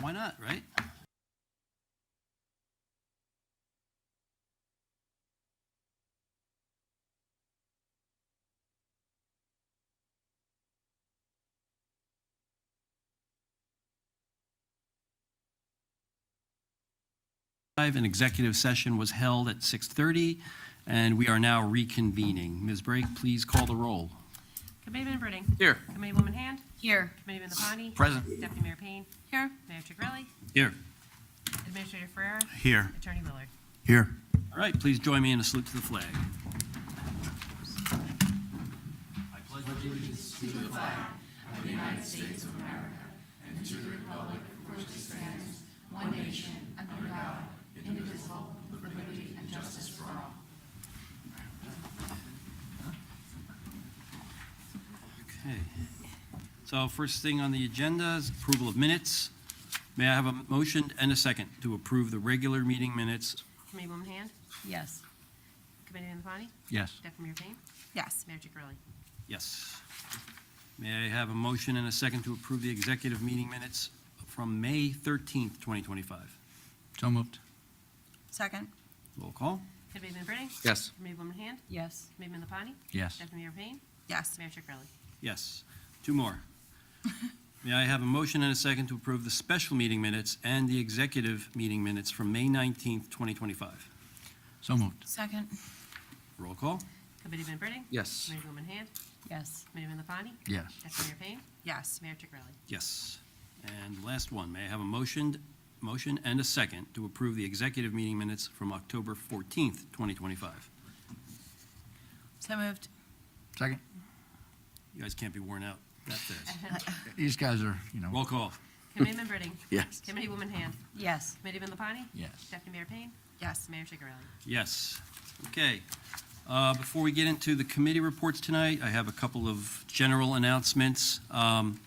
Why not, right? An executive session was held at 6:30, and we are now reconvening. Ms. Brake, please call the roll. Committeeman Britting. Here. Committeewoman Hand. Here. Committeeman Lapani. Present. Deputy Mayor Payne. Here. Mayor Chigarelli. Here. Administrator Ferrera. Here. Attorney Willard. Here. All right, please join me in a salute to the flag. Okay. So first thing on the agenda is approval of minutes. May I have a motion and a second to approve the regular meeting minutes? Committeewoman Hand. Yes. Committeeman Lapani. Yes. Deputy Mayor Payne. Yes. Mayor Chigarelli. Yes. May I have a motion and a second to approve the executive meeting minutes from May 13th, 2025? So moved. Second. Roll call. Committeeman Britting. Yes. Committeewoman Hand. Yes. Committeeman Lapani. Yes. Deputy Mayor Payne. Yes. Mayor Chigarelli. Yes. Two more. May I have a motion and a second to approve the special meeting minutes and the executive meeting minutes from May 19th, 2025? So moved. Second. Roll call. Committeeman Britting. Yes. Committeewoman Hand. Yes. Committeeman Lapani. Yes. Deputy Mayor Payne. Yes. Mayor Chigarelli. Yes. And last one, may I have a motion and a second to approve the executive meeting minutes from October 14th, 2025? So moved. Second. You guys can't be worn out that fast. These guys are, Roll call. Committeeman Britting. Yes. Committeewoman Hand. Yes. Committeeman Lapani. Yes. Deputy Mayor Payne. Yes. Mayor Chigarelli. Yes. Okay. Before we get into the committee reports tonight, I have a couple of general announcements. On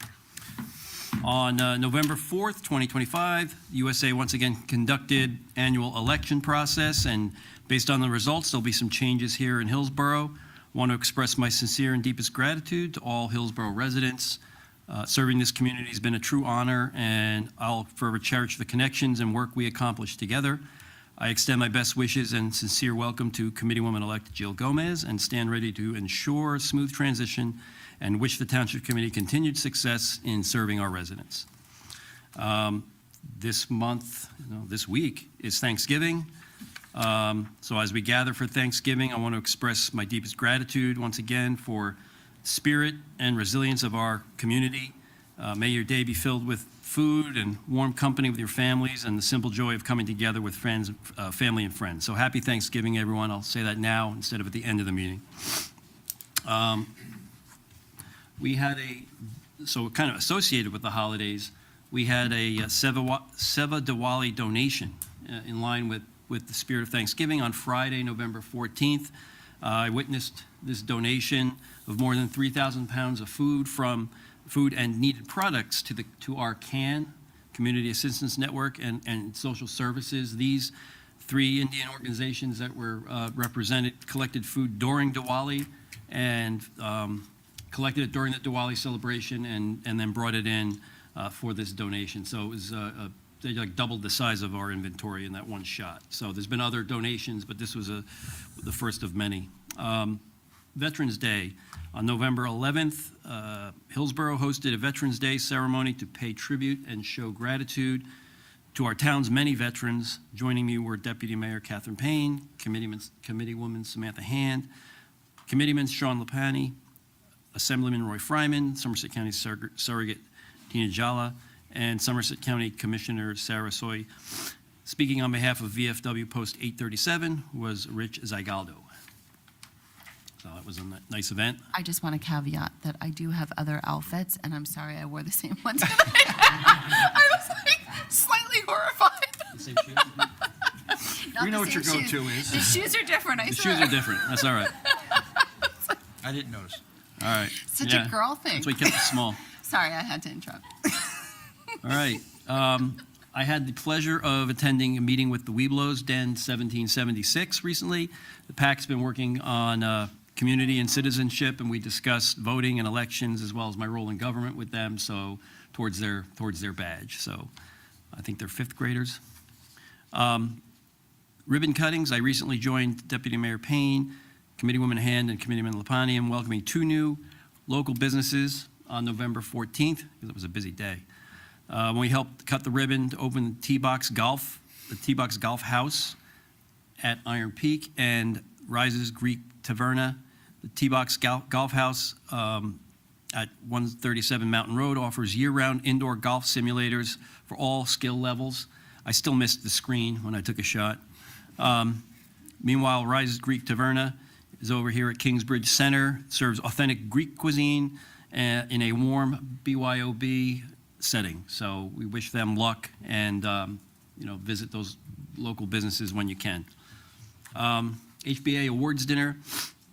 November 4th, 2025, USA once again conducted annual election process, and based on the results, there'll be some changes here in Hillsborough. Want to express my sincere and deepest gratitude to all Hillsborough residents. Serving this community has been a true honor, and I'll forever cherish the connections and work we accomplished together. I extend my best wishes and sincere welcome to Committeewoman-elect Jill Gomez, and stand ready to ensure a smooth transition and wish the Township Committee continued success in serving our residents. This month, this week, is Thanksgiving. So as we gather for Thanksgiving, I want to express my deepest gratitude once again for spirit and resilience of our community. May your day be filled with food and warm company with your families and the simple joy of coming together with friends, family and friends. So happy Thanksgiving, everyone. I'll say that now instead of at the end of the meeting. We had so kind of associated with the holidays, we had a Seva Diwali donation in line with the spirit of Thanksgiving on Friday, November 14th. I witnessed this donation of more than 3,000 pounds of food and needed products to our CAN, Community Assistance Network, and social services. These three Indian organizations that were represented collected food during Diwali and collected it during the Diwali celebration and then brought it in for this donation. So it was they like doubled the size of our inventory in that one shot. So there's been other donations, but this was the first of many. Veterans Day. On November 11th, Hillsborough hosted a Veterans Day ceremony to pay tribute and show gratitude to our town's many veterans. Joining me were Deputy Mayor Catherine Payne, Committeewoman Samantha Hand, Committeeman Sean Lapani, Assemblyman Roy Fryman, Somerset County Surrogate Tina Jala, and Somerset County Commissioner Sarah Soy. Speaking on behalf of VFW Post 837 was Rich Zygaldo. So that was a nice event. I just want to caveat that I do have other outfits, and I'm sorry I wore the same one tonight. I was like slightly horrified. The same shoes? Not We know the what your same go-to shoes. is. The shoes are different, I The swear. shoes are different. That's all right. I didn't notice. All right. Such Yeah. a girl thing. That's why we kept it small. Sorry, I had to interrupt. All right. I had the pleasure of attending a meeting with the Webelos Den 1776 recently. The PAC's been working on community and citizenship, and we discussed voting and elections as well as my role in government with them, so towards their badge. So I think they're fifth graders. Ribbon cuttings, I recently joined Deputy Mayor Payne, Committeewoman Hand, and Committeeman Lapani in welcoming 2 new local businesses on November 14th, because it was a busy day. When we helped cut the ribbon to open the T-Box Golf House at Iron Peak, and Rises Greek Taverna. The T-Box Golf House at 137 Mountain Road offers year-round indoor golf simulators for all skill levels. I still missed the screen when I took a shot. Meanwhile, Rises Greek Taverna is over here at Kingsbridge Center, serves authentic Greek cuisine in a warm BYOB setting. So we wish them luck, and visit those local businesses when you can. HBA Awards Dinner,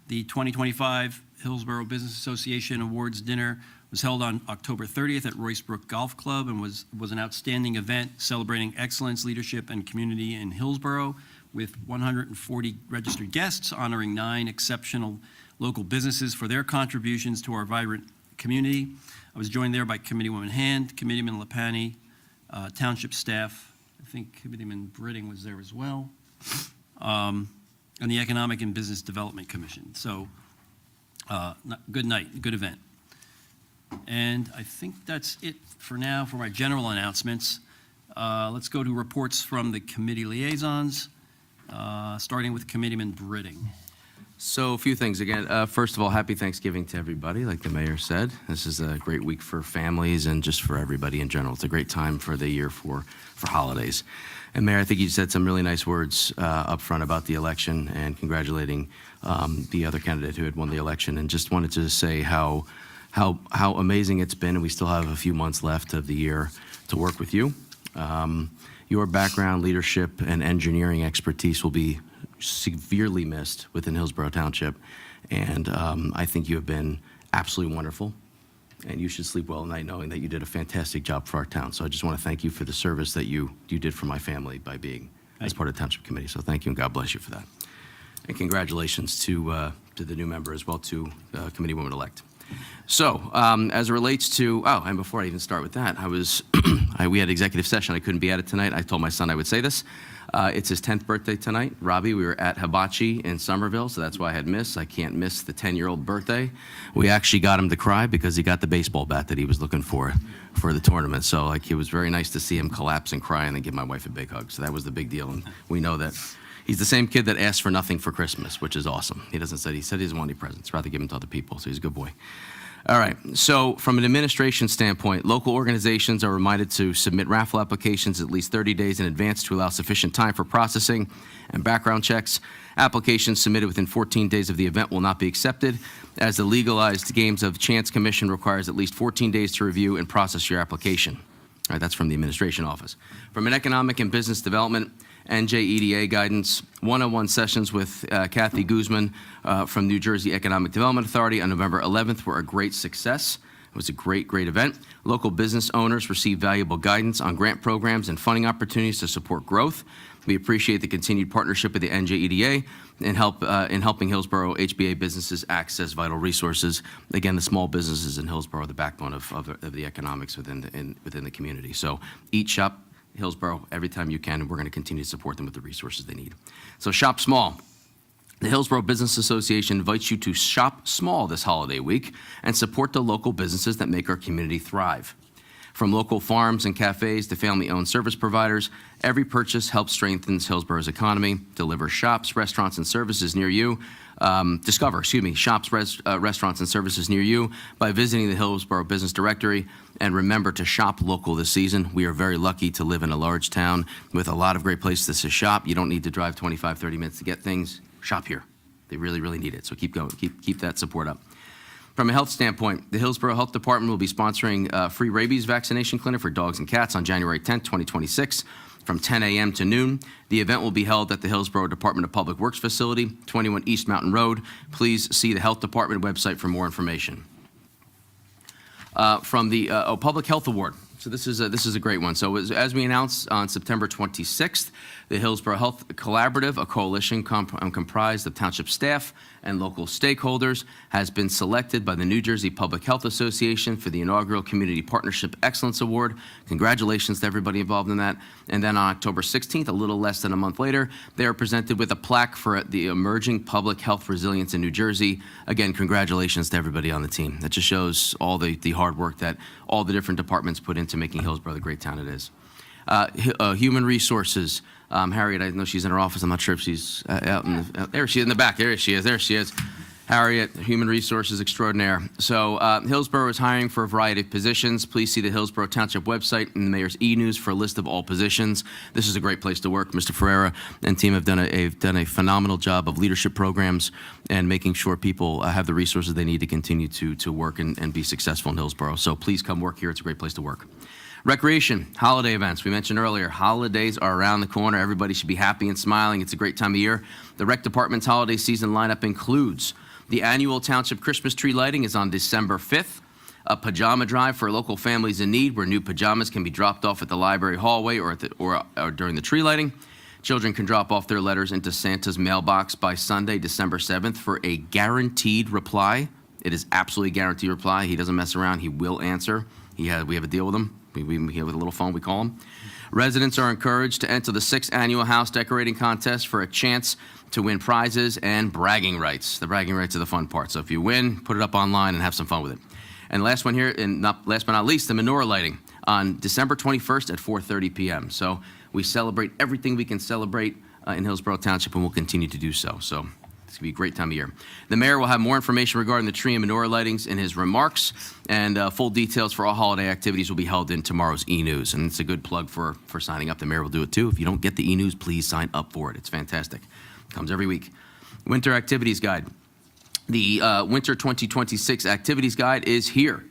the 2025 Hillsborough Business Association Awards Dinner was held on October 30th at Royce Brook Golf Club, and was an outstanding event celebrating excellence, leadership, and community in Hillsborough, with 140 registered guests, honoring 9 exceptional local businesses for their contributions to our vibrant community. I was joined there by Committeewoman Hand, Committeeman Lapani, Township staff. I think Committeeman Britting was there as well, and the Economic and Business Development Commission. So, good night, good event. And I think that's it for now for my general announcements. Let's go to reports from the committee liaisons, starting with Committeeman Britting. So a few things. Again, first of all, happy Thanksgiving to everybody, like the mayor said. This is a great week for families and just for everybody in general. It's a great time for the year for holidays. And Mayor, I think you said some really nice words up front about the election, and congratulating the other candidate who had won the election, and just wanted to say how amazing it's been, and we still have a few months left of the year to work with you. Your background, leadership, and engineering expertise will be severely missed within Hillsborough Township, and I think you have been absolutely wonderful, and you should sleep well at night knowing that you did a fantastic job for our town. So I just want to thank you for the service that you did for my family by being as part of the Township Committee. So thank you, and God bless you for that. And congratulations to the new member as well, to Committeewoman-elect. So, as it relates to, and before I even start with that, we had executive session. I couldn't be at it tonight. I told my son I would say this. It's his 10th birthday tonight. Robbie, we were at Hibachi in Somerville, so that's why I had missed. I can't miss the 10-year-old birthday. We actually got him to cry because he got the baseball bat that he was looking for the tournament. So, it was very nice to see him collapse and cry and then give my wife a big hug. So that was the big deal, and we know that he's the same kid that asked for nothing for Christmas, which is awesome. He said he doesn't want any presents, rather give them to other people, so he's a good boy. All right, so from an administration standpoint, local organizations are reminded to submit raffle applications at least 30 days in advance to allow sufficient time for processing and background checks. Applications submitted within 14 days of the event will not be accepted, as the Legalized Games of Chance Commission requires at least 14 days to review and process your application. All right, that's from the administration office. From an economic and business development, NJEDA guidance, one-on-one sessions with Kathy Guzman from New Jersey Economic Development Authority on November 11th were a great success. It was a great event. Local business owners received valuable guidance on grant programs and funding opportunities to support growth. We appreciate the continued partnership with the NJEDA in helping Hillsborough HBA businesses access vital resources. Again, the small businesses in Hillsborough are the backbone of the economics within the community. So eat, shop, Hillsborough every time you can, and we're going to continue to support them with the resources they need. So shop small. The Hillsborough Business Association invites you to shop small this holiday week and support the local businesses that make our community thrive. From local farms and cafes to family-owned service providers, every purchase helps strengthen Hillsborough's economy. Discover shops, restaurants, and services near you by visiting the Hillsborough Business Directory. And remember to shop local this season. We are very lucky to live in a large town with a lot of great places to shop. You don't need to drive 25, 30 minutes to get things. Shop here. They really, really need it. So keep going. Keep that support up. From a health standpoint, the Hillsborough Health Department will be sponsoring a free rabies vaccination clinic for dogs and cats on January 10th, 2026, from 10 a.m. to noon. The event will be held at the Hillsborough Department of Public Works facility, 21 East Mountain Road. Please see the Health Department website for more information. From the Public Health Award. So this is a great one. So as we announced on September 26th, the Hillsborough Health Collaborative, a coalition comprised of township staff, and local stakeholders, has been selected by the New Jersey Public Health Association for the inaugural Community Partnership Excellence Award. Congratulations to everybody involved in that. And then on October 16th, a little less than a month later, they are presented with a plaque for the Emerging Public Health Resilience in New Jersey. Again, congratulations to everybody on the team. That just shows all the hard work that all the different departments put into making Hillsborough the great town it is. Human Resources, Harriet, I know she's in her office. I'm not sure if she's out in the, there she is in the back. There she is. Harriet, Human Resources Extraordinaire. So Hillsborough is hiring for a variety of positions. Please see the Hillsborough Township website and the Mayor's e-news for a list of all positions. This is a great place to work. Mr. Ferreira and team have done a phenomenal job of leadership programs and making sure people have the resources they need to continue to work and be successful in Hillsborough. So please come work here. It's a great place to work. Recreation, holiday events. We mentioned earlier, holidays are around the corner. Everybody should be happy and smiling. It's a great time of year. The Rec Department's holiday season lineup includes the annual Township Christmas tree lighting is on December 5th. A pajama drive for local families in need where new pajamas can be dropped off at the library hallway or during the tree lighting. Children can drop off their letters into Santa's mailbox by Sunday, December 7th for a guaranteed reply. It is absolutely guaranteed reply. He doesn't mess around. He will answer. We have a deal with him. We have a little phone, we call them. Residents are encouraged to enter the 6th annual house decorating contest for a chance to win prizes and bragging rights. The bragging rights are the fun part. So if you win, put it up online and have some fun with it. And last one here, and last but not least, the menorah lighting on December 21st at 4:30 p.m. So we celebrate everything we can celebrate in Hillsborough Township, and we'll continue to do so. So it's going to be a great time of year. The mayor will have more information regarding the tree and menorah lightings in his remarks, and full details for all holiday activities will be held in tomorrow's e-news. And it's a good plug for signing up. The mayor will do it too. If you don't get the e-news, please sign up for it. It's fantastic. It comes every week. Winter Activities Guide. The Winter 2026 Activities Guide is here.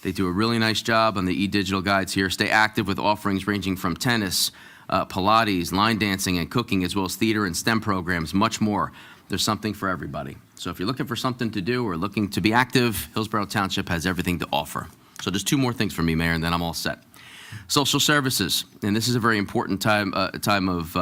They do a really nice job on the e-digital guides here. Stay active with offerings ranging from tennis, Pilates, line dancing, and cooking, as well as theater and STEM programs, much more. There's something for everybody. So if you're looking for something to do or looking to be active, Hillsborough Township has everything to offer. So there's 2 more things for me, Mayor, and then I'm all set. Social services, and this is a very important time of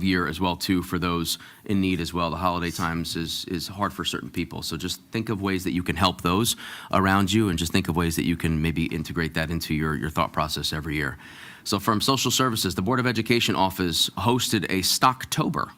year as well, too, for those in need as well. The holiday times is hard for certain people. So just think of ways that you can help those around you, and just think of ways that you can maybe integrate that into your thought process every year. So from Social Services, the Board of Education office hosted a Socktober,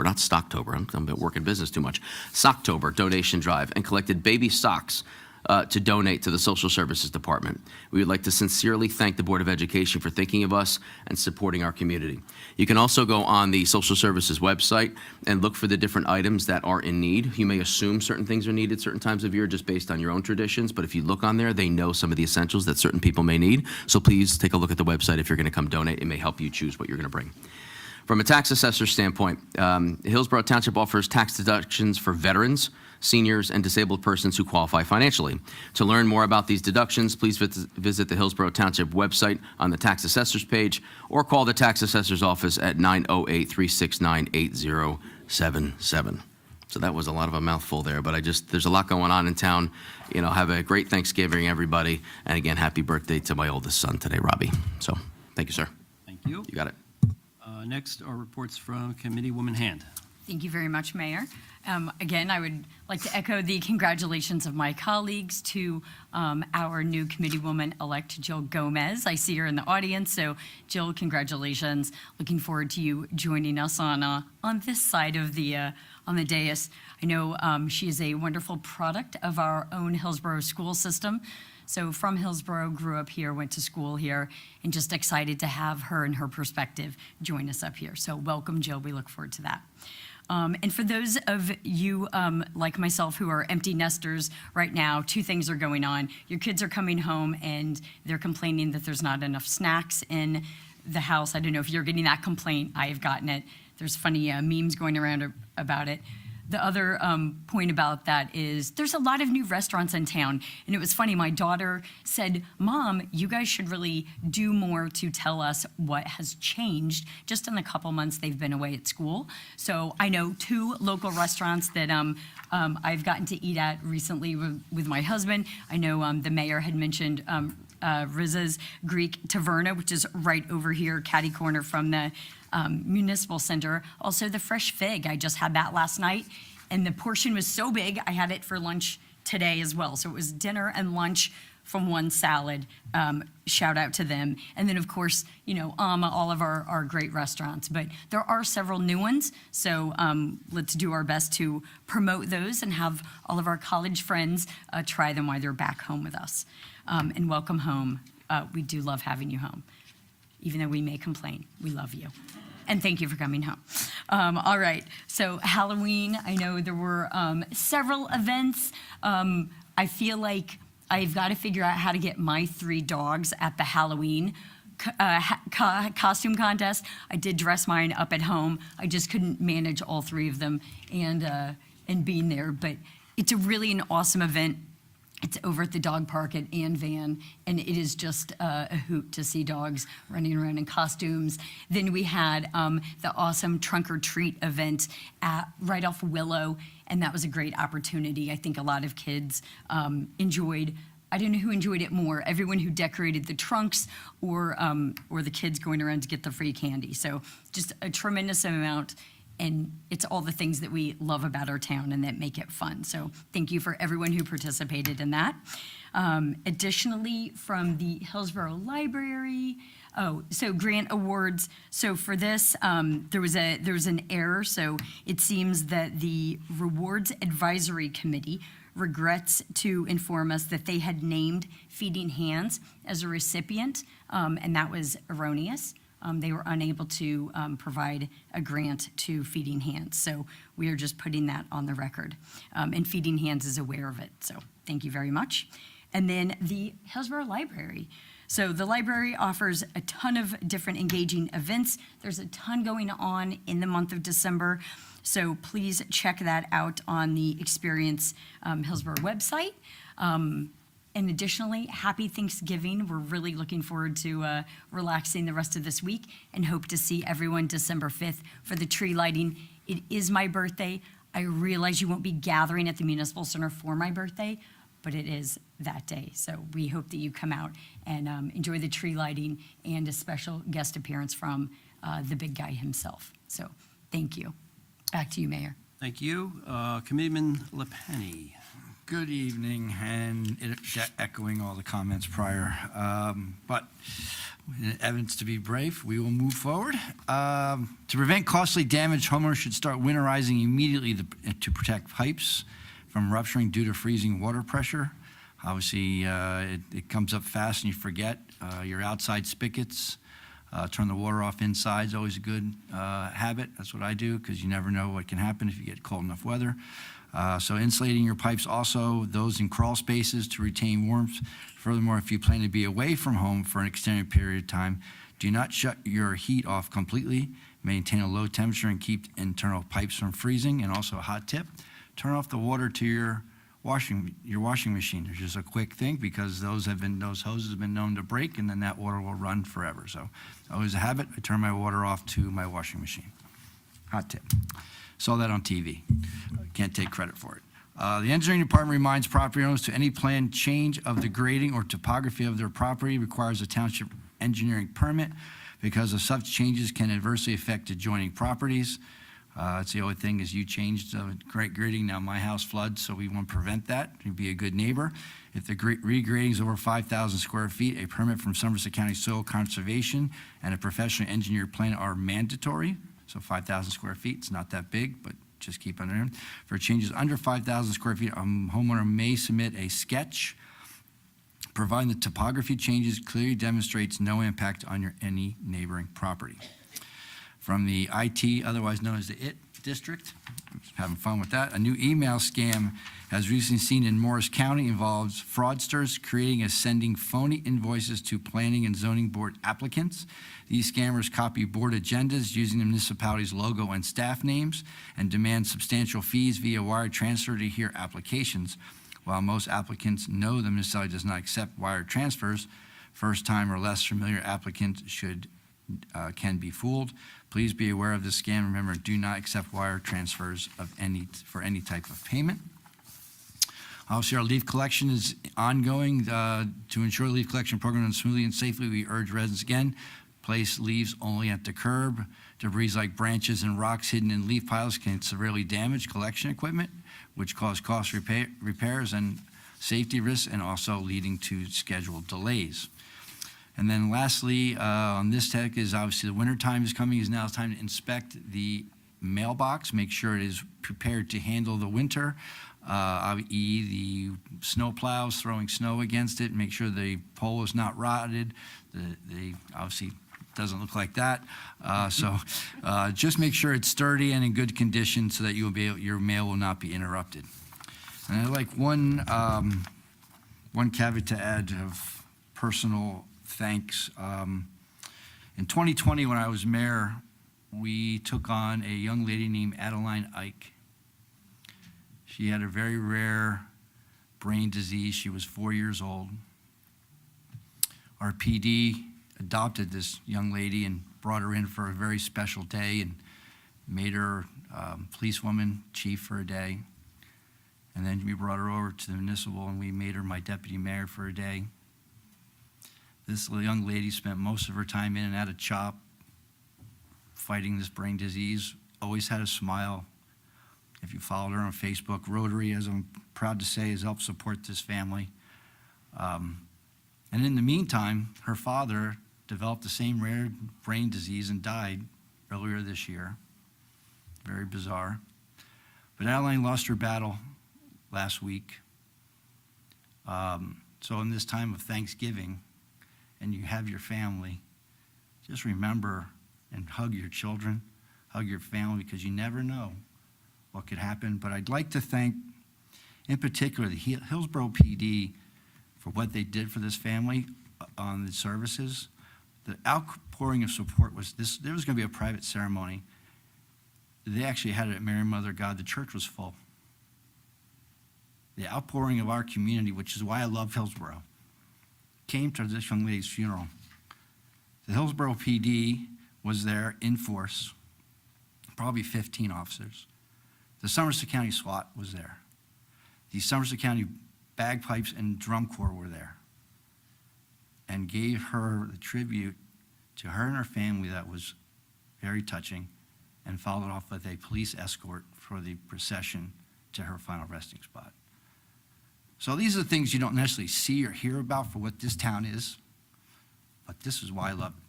not Stocktober. I'm working business too much. Socktober donation drive and collected baby socks to donate to the Social Services Department. We would like to sincerely thank the Board of Education for thinking of us and supporting our community. You can also go on the Social Services website and look for the different items that are in need. You may assume certain things are needed certain times of year just based on your own traditions, but if you look on there, they know some of the essentials that certain people may need. So please take a look at the website if you're going to come donate. It may help you choose what you're going to bring. From a tax assessor standpoint, Hillsborough Township offers tax deductions for veterans, seniors, and disabled persons who qualify financially. To learn more about these deductions, please visit the Hillsborough Township website on the tax assessors page or call the tax assessor's office at 908-369-8077. So that was a lot of a mouthful there, but there's a lot going on in town. Have a great Thanksgiving, everybody. And again, happy birthday to my oldest son today, Robbie. So thank you, sir. Thank you. You got it. Next are reports from Committeewoman Hand. Thank you very much, Mayor. Again, I would like to echo the congratulations of my colleagues to our new Committeewoman-elect Jill Gomez. I see her in the audience, so Jill, congratulations. Looking forward to you joining us on this side of the on the dais. I know she is a wonderful product of our own Hillsborough school system. So from Hillsborough, grew up here, went to school here, and just excited to have her and her perspective join us up here. So welcome, Jill. We look forward to that. And for those of you like myself who are empty nesters right now, 2 things are going on. Your kids are coming home and they're complaining that there's not enough snacks in the house. I don't know if you're getting that complaint. I have gotten it. There's funny memes going around about it. The other point about that is there's a lot of new restaurants in town. And it was funny, my daughter said, Mom, you guys should really do more to tell us what has changed just in the couple months they've been away at school. So I know 2 local restaurants that I've gotten to eat at recently with my husband. I know the mayor had mentioned Rizza's Greek Taverna, which is right over here, catty corner from the Municipal Center. Also, the fresh fig. I just had that last night, and the portion was so big, I had it for lunch today as well. So it was dinner and lunch from one salad. Shout out to them. And then, of course, all of our great restaurants. But there are several new ones, so let's do our best to promote those and have all of our college friends try them while they're back home with us. And welcome home. We do love having you home. Even though we may complain, we love you. And thank you for coming home. All right, so Halloween, I know there were several events. I feel like I've got to figure out how to get my 3 dogs at the Halloween costume contest. I did dress mine up at home. I just couldn't manage all 3 of them and being there. But it's really an awesome event. It's over at the dog park at Ann Van, and it is just a hoot to see dogs running around in costumes. Then we had the awesome Trunk or Treat event right off Willow, and that was a great opportunity. I think a lot of kids enjoyed. I don't know who enjoyed it more, everyone who decorated the trunks or the kids going around to get the free candy. So just a tremendous amount. And it's all the things that we love about our town and that make it fun. So thank you for everyone who participated in that. Additionally, from the Hillsborough Library, so grant awards. So for this, there was an error. So it seems that the Rewards Advisory Committee regrets to inform us that they had named Feeding Hands as a recipient, and that was erroneous. They were unable to provide a grant to Feeding Hands. So we are just putting that on the record. And Feeding Hands is aware of it. So thank you very much. And then the Hillsborough Library. So the library offers a ton of different engaging events. There's a ton going on in the month of December. So please check that out on the Experience Hillsborough website. And additionally, happy Thanksgiving. We're really looking forward to relaxing the rest of this week and hope to see everyone December 5th for the tree lighting. It is my birthday. I realize you won't be gathering at the Municipal Center for my birthday, but it is that day. So we hope that you come out and enjoy the tree lighting and a special guest appearance from the big guy himself. So thank you. Back to you, Mayor. Thank you. Committeeman LaPenny. Good evening, and echoing all the comments prior. But in evidence to be brave, we will move forward. To prevent costly damage, homeowners should start winterizing immediately to protect pipes from rupturing due to freezing water pressure. Obviously, it comes up fast and you forget. Your outside spigots, turn the water off inside is always a good habit. That's what I do, because you never know what can happen if you get cold enough weather. So insulating your pipes also, those in crawl spaces to retain warmth. Furthermore, if you plan to be away from home for an extended period of time, do not shut your heat off completely. Maintain a low temperature and keep internal pipes from freezing. And also a hot tip, turn off the water to your washing machine. It's just a quick thing, because those hoses have been known to break, and then that water will run forever. So always a habit. I turn my water off to my washing machine. Hot tip. Saw that on TV. Can't take credit for it. The engineering department reminds property owners to any planned change of the grading or topography of their property requires a township engineering permit, because of such changes can adversely affect adjoining properties. It's the only thing is you changed great grading. Now my house floods, so we want to prevent that. To be a good neighbor. If the regrading is over 5,000 square feet, a permit from Somerset County Soil Conservation and a professional engineered plan are mandatory. So 5,000 square feet, it's not that big, but just keep it in. For changes under 5,000 square feet, a homeowner may submit a sketch, providing the topography changes clearly demonstrates no impact on any neighboring property. From the IT, otherwise known as the IT district, having fun with that, a new email scam has recently seen in Morris County involves fraudsters creating and sending phony invoices to planning and zoning board applicants. These scammers copy board agendas using the municipality's logo and staff names and demand substantial fees via wire transfer to hear applications. While most applicants know the municipality does not accept wire transfers, first-time or less familiar applicants can be fooled. Please be aware of this scam. Remember, do not accept wire transfers for any type of payment. Obviously, our leaf collection is ongoing. To ensure the leaf collection program runs smoothly and safely, we urge residents again, place leaves only at the curb. Debris like branches and rocks hidden in leaf piles can severely damage collection equipment, which cause costly repairs and safety risks, and also leading to scheduled delays. And then lastly, on this tech is obviously the winter time is coming. Is now time to inspect the mailbox, make sure it is prepared to handle the winter, i.e. the snow plows throwing snow against it, make sure the pole is not rotted. The obviously doesn't look like that. So just make sure it's sturdy and in good condition so that your mail will not be interrupted. And I'd like one caveat to add of personal thanks. In 2020, when I was mayor, we took on a young lady named Adeline Ike. She had a very rare brain disease. She was 4 years old. Our PD adopted this young lady and brought her in for a very special day and made her policewoman chief for a day. And then we brought her over to the municipal and we made her my deputy mayor for a day. This young lady spent most of her time in and out of CHOP fighting this brain disease, always had a smile. If you followed her on Facebook, Rotary, as I'm proud to say, has helped support this family. And in the meantime, her father developed the same rare brain disease and died earlier this year. Very bizarre. But Adeline lost her battle last week. So in this time of Thanksgiving, and you have your family, just remember and hug your children, hug your family, because you never know what could happen. But I'd like to thank, in particular, the Hillsborough PD for what they did for this family on the services. The outpouring of support was this. There was going to be a private ceremony. They actually had it at Mary Mother of God. The church was full. The outpouring of our community, which is why I love Hillsborough, came to this young lady's funeral. The Hillsborough PD was there in force, probably 15 officers. The Somerset County SWAT was there. The Somerset County bagpipes and drum corps were there and gave her the tribute to her and her family that was very touching, and followed off with a police escort for the procession to her final resting spot. So these are the things you don't necessarily see or hear about for what this town is, but this is why I love it.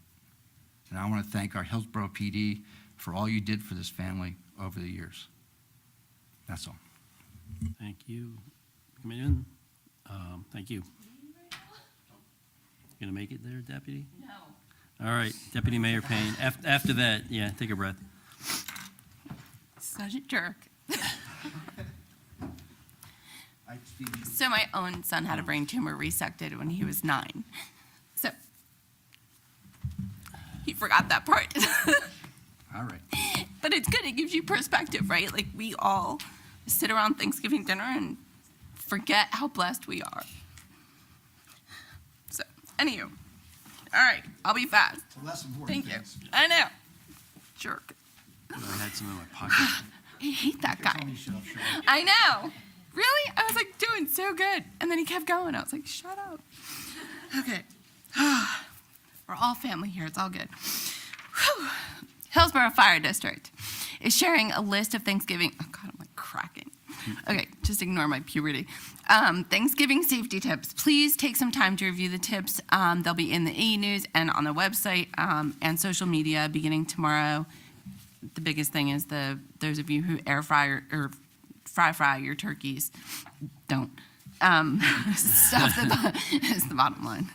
And I want to thank our Hillsborough PD for all you did for this family over the years. That's all. Thank you, Committeeman. Thank you. Gonna make it there, Deputy? No. All right, Deputy Mayor Payne. After that, yeah, take a breath. Such a jerk. So my own son had a brain tumor resected when he was 9. So he forgot that part. All right. But it's good. It gives you perspective, right? Like, we all sit around Thanksgiving dinner and forget how blessed we are. So, anywho. All right, I'll be fast. Less important Thank you. things. I know. Jerk. I had some in my pocket. I hate that guy. Tony, shut up, shut up. I know. Really? I was like doing so good. And then he kept going. I was like, shut up. Okay. We're all family here. It's all good. Whew. Hillsborough Fire District is sharing a list of Thanksgiving. Oh, God, I'm like cracking. Okay, just ignore my puberty. Thanksgiving safety tips. Please take some time to review the tips. They'll be in the e-news and on the website and social media beginning tomorrow. The biggest thing is those of you who air fry or fry your turkeys, don't. Stuff is the bottom line.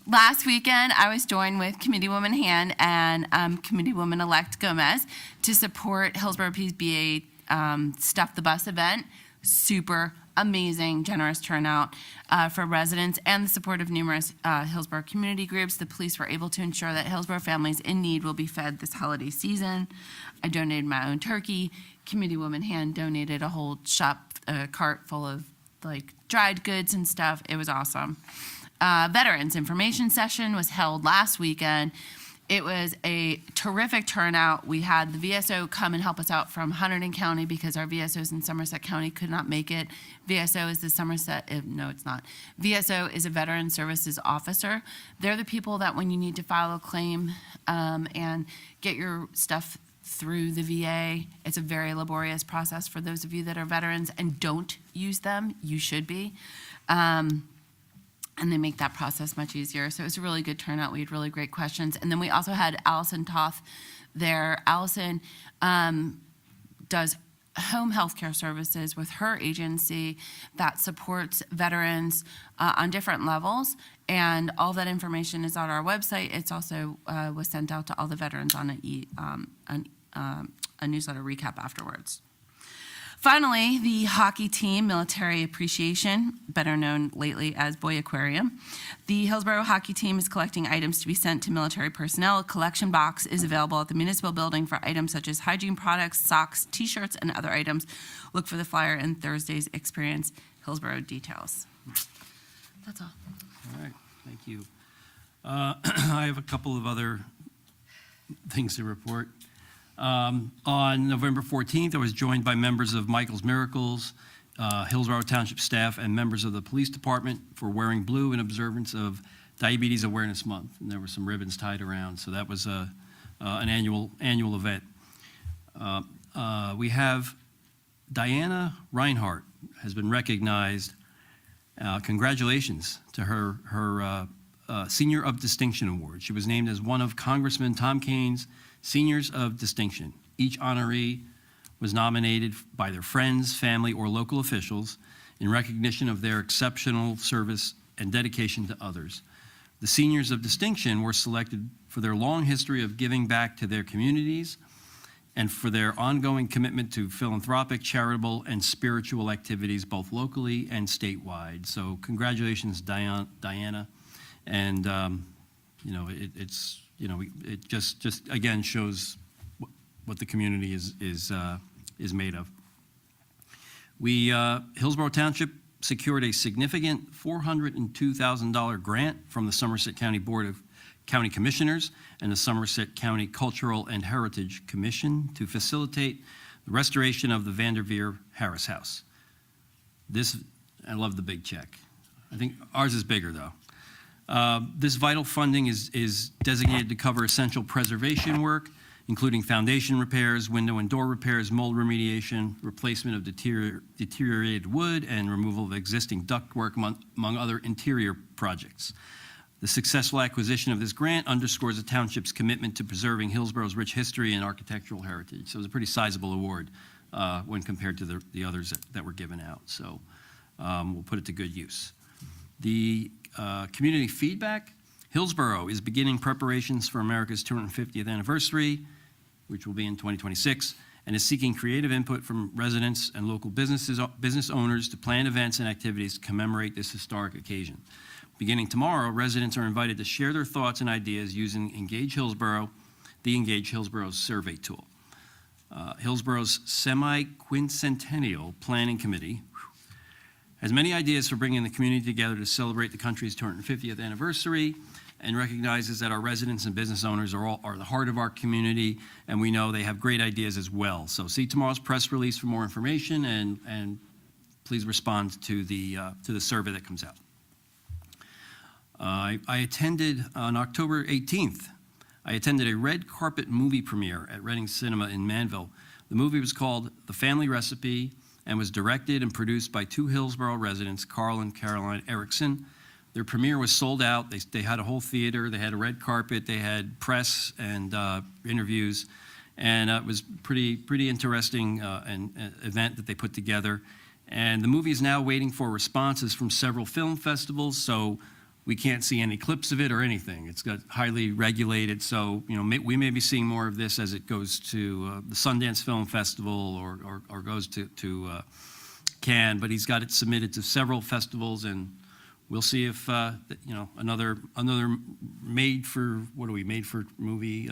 Last weekend, I was joined with Committeewoman Hand and Committeewoman-elect Gomez to support Hillsborough PBA Stuff the Bus event. Super amazing, generous turnout for residents and the support of numerous Hillsborough community groups. The police were able to ensure that Hillsborough families in need will be fed this holiday season. I donated my own turkey. Committeewoman Hand donated a whole cart full of like dried goods and stuff. It was awesome. Veterans information session was held last weekend. It was a terrific turnout. We had the VSO come and help us out from Hunterdon County because our VSOs in Somerset County could not make it. VSO is the no, it's not. VSO is a Veteran Services Officer. They're the people that when you need to file a claim and get your stuff through the VA, it's a very laborious process for those of you that are veterans and don't use them. You should be. And they make that process much easier. So it was a really good turnout. We had really great questions. And then we also had Allison Toth there. Allison does home health care services with her agency that supports veterans on different levels. And all that information is on our website. It's also was sent out to all the veterans on a newsletter recap afterwards. Finally, the hockey team, Military Appreciation, better known lately as Boy Aquarium. The Hillsborough hockey team is collecting items to be sent to military personnel. A collection box is available at the municipal building for items such as hygiene products, socks, t-shirts, and other items. Look for the flyer in Thursday's Experience Hillsborough details. That's all. All right, thank you. I have a couple of other things to report. On November 14th, I was joined by members of Michael's Miracles, Hillsborough Township staff, and members of the police department for wearing blue in observance of Diabetes Awareness Month. And there were some ribbons tied around, so that was an annual event. We have Diana Reinhardt has been recognized. Congratulations to her Senior of Distinction Award. She was named as one of Congressman Tom Kaine's Seniors of Distinction. Each honoree was nominated by their friends, family, or local officials in recognition of their exceptional service and dedication to others. The Seniors of Distinction were selected for their long history of giving back to their communities and for their ongoing commitment to philanthropic, charitable, and spiritual activities, both locally and statewide. So congratulations, Diana. And, it just again shows what the community is made of. Hillsborough Township secured a significant $402,000 grant from the Somerset County Board of County Commissioners and the Somerset County Cultural and Heritage Commission to facilitate the restoration of the Vanderveer Harris House. I love the big check. I think ours is bigger though. This vital funding is designated to cover essential preservation work, including foundation repairs, window and door repairs, mold remediation, replacement of deteriorated wood, and removal of existing ductwork, among other interior projects. The successful acquisition of this grant underscores the township's commitment to preserving Hillsborough's rich history and architectural heritage. So it was a pretty sizable award when compared to the others that were given out. So we'll put it to good use. The community feedback. Hillsborough is beginning preparations for America's 250th anniversary, which will be in 2026, and is seeking creative input from residents and local business owners to plan events and activities to commemorate this historic occasion. Beginning tomorrow, residents are invited to share their thoughts and ideas using Engage Hillsborough, the Engage Hillsborough survey tool. Hillsborough's semi-quincentennial planning committee has many ideas for bringing the community together to celebrate the country's 250th anniversary, and recognizes that our residents and business owners are the heart of our community, and we know they have great ideas as well. So see tomorrow's press release for more information, and please respond to the survey that comes out. I attended on October 18th. I attended a red carpet movie premiere at Reading Cinema in Manville. The movie was called The Family Recipe and was directed and produced by two Hillsborough residents, Carl and Caroline Erickson. Their premiere was sold out. They had a whole theater. They had a red carpet. They had press and interviews, and it was pretty interesting an event that they put together. And the movie is now waiting for responses from several film festivals, so we can't see any clips of it or anything. It's got highly regulated, so we may be seeing more of this as it goes to the Sundance Film Festival or goes to Cannes. But he's got it submitted to several festivals, and we'll see if another made for movie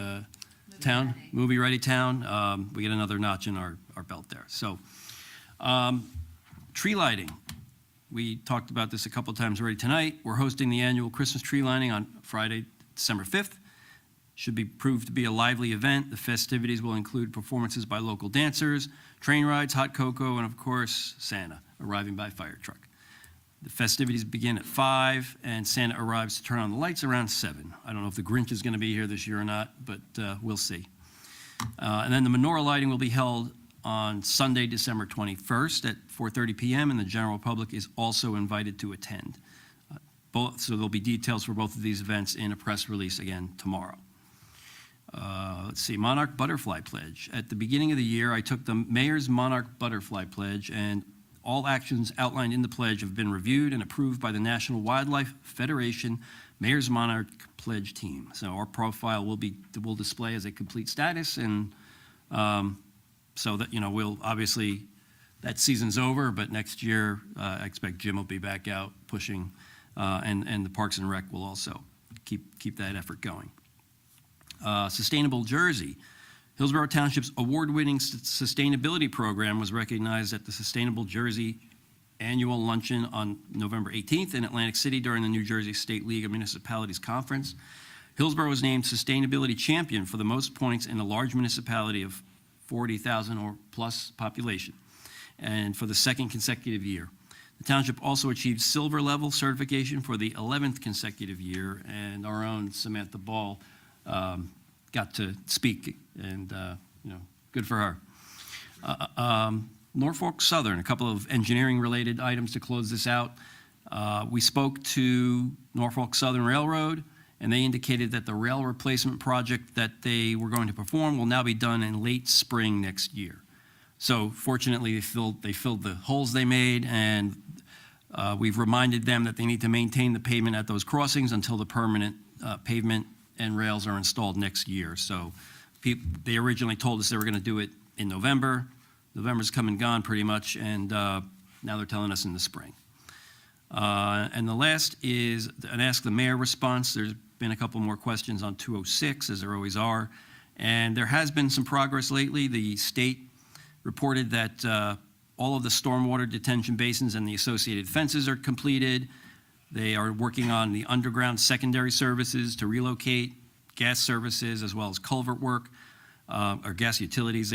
town, movie ready town. We get another notch in our belt there. So tree lighting. We talked about this a couple times already tonight. We're hosting the annual Christmas tree lighting on Friday, December 5th. should be proved to be a lively event. The festivities will include performances by local dancers, train rides, hot cocoa, and of course, Santa arriving by fire truck. The festivities begin at 5, and Santa arrives to turn on the lights around 7. I don't know if the Grinch is going to be here this year or not, but we'll see. And then the menorah lighting will be held on Sunday, December 21st at 4:30 p.m., and the general public is also invited to attend. So there'll be details for both of these events in a press release again tomorrow. Let's see, Monarch Butterfly Pledge. At the beginning of the year, I took the Mayor's Monarch Butterfly Pledge, and all actions outlined in the pledge have been reviewed and approved by the National Wildlife Federation Mayor's Monarch Pledge team. So our profile will display as a complete status, and so that, we'll obviously, that season's over, but next year, I expect Jim will be back out pushing, and the Parks and Rec will also keep that effort going. Sustainable Jersey. Hillsborough Township's award-winning sustainability program was recognized at the Sustainable Jersey Annual Luncheon on November 18th in Atlantic City during the New Jersey State League of Municipalities Conference. Hillsborough was named Sustainability Champion for the most points in a large municipality of 40,000 or plus population, and for the second consecutive year. The township also achieved silver level certification for the 11th consecutive year, and our own Samantha Ball got to speak, and good for her. Norfolk Southern, a couple of engineering-related items to close this out. We spoke to Norfolk Southern Railroad, and they indicated that the rail replacement project that they were going to perform will now be done in late spring next year. So fortunately, they filled the holes they made, and we've reminded them that they need to maintain the pavement at those crossings until the permanent pavement and rails are installed next year. So they originally told us they were going to do it in November. November's come and gone pretty much, and now they're telling us in the spring. And the last is an Ask the Mayor response. There's been a couple more questions on 206, as there always are. And there has been some progress lately. The state reported that all of the stormwater detention basins and the associated fences are completed. They are working on the underground secondary services to relocate gas services as well as culvert work, or gas utilities.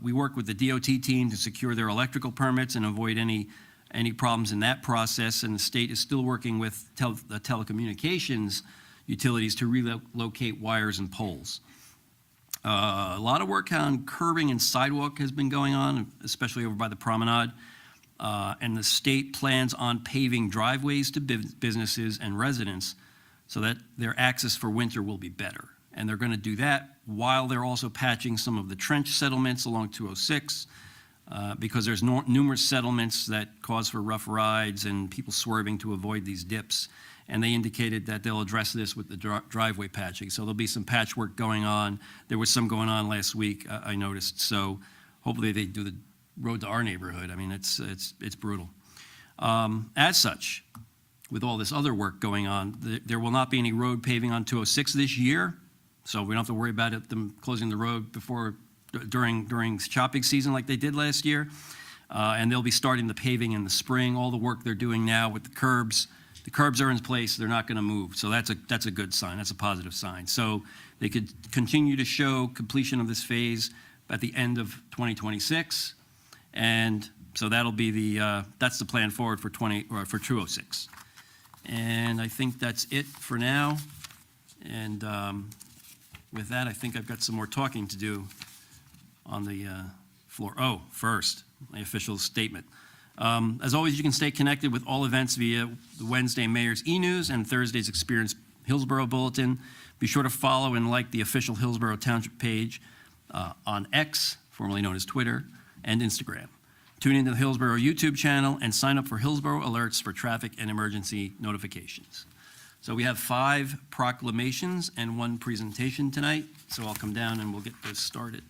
We work with the DOT team to secure their electrical permits and avoid any problems in that process, and the state is still working with the telecommunications utilities to relocate wires and poles. A lot of work on curbing and sidewalk has been going on, especially over by the promenade. And the state plans on paving driveways to businesses and residents so that their access for winter will be better. And they're going to do that while they're also patching some of the trench settlements along 206, because there's numerous settlements that cause for rough rides and people swerving to avoid these dips. And they indicated that they'll address this with the driveway patching. So there'll be some patchwork going on. There was some going on last week, I noticed. So hopefully they do the road to our neighborhood. I mean, it's brutal. As such, with all this other work going on, there will not be any road paving on 206 this year, so we don't have to worry about them closing the road during shopping season like they did last year. And they'll be starting the paving in the spring. All the work they're doing now with the curbs are in place. They're not going to move, so that's a good sign. That's a positive sign. So they could continue to show completion of this phase at the end of 2026. And so that'll be that's the plan forward for 206. And I think that's it for now. And with that, I think I've got some more talking to do on the floor. Oh, first, my official statement. As always, you can stay connected with all events via the Wednesday Mayor's e-news and Thursday's Experience Hillsborough Bulletin. Be sure to follow and like the official Hillsborough Township page on X, formerly known as Twitter, and Instagram. Tune into the Hillsborough YouTube channel and sign up for Hillsborough Alerts for traffic and emergency notifications. So we have 5 proclamations and 1 presentation tonight. So I'll come down and we'll get those started.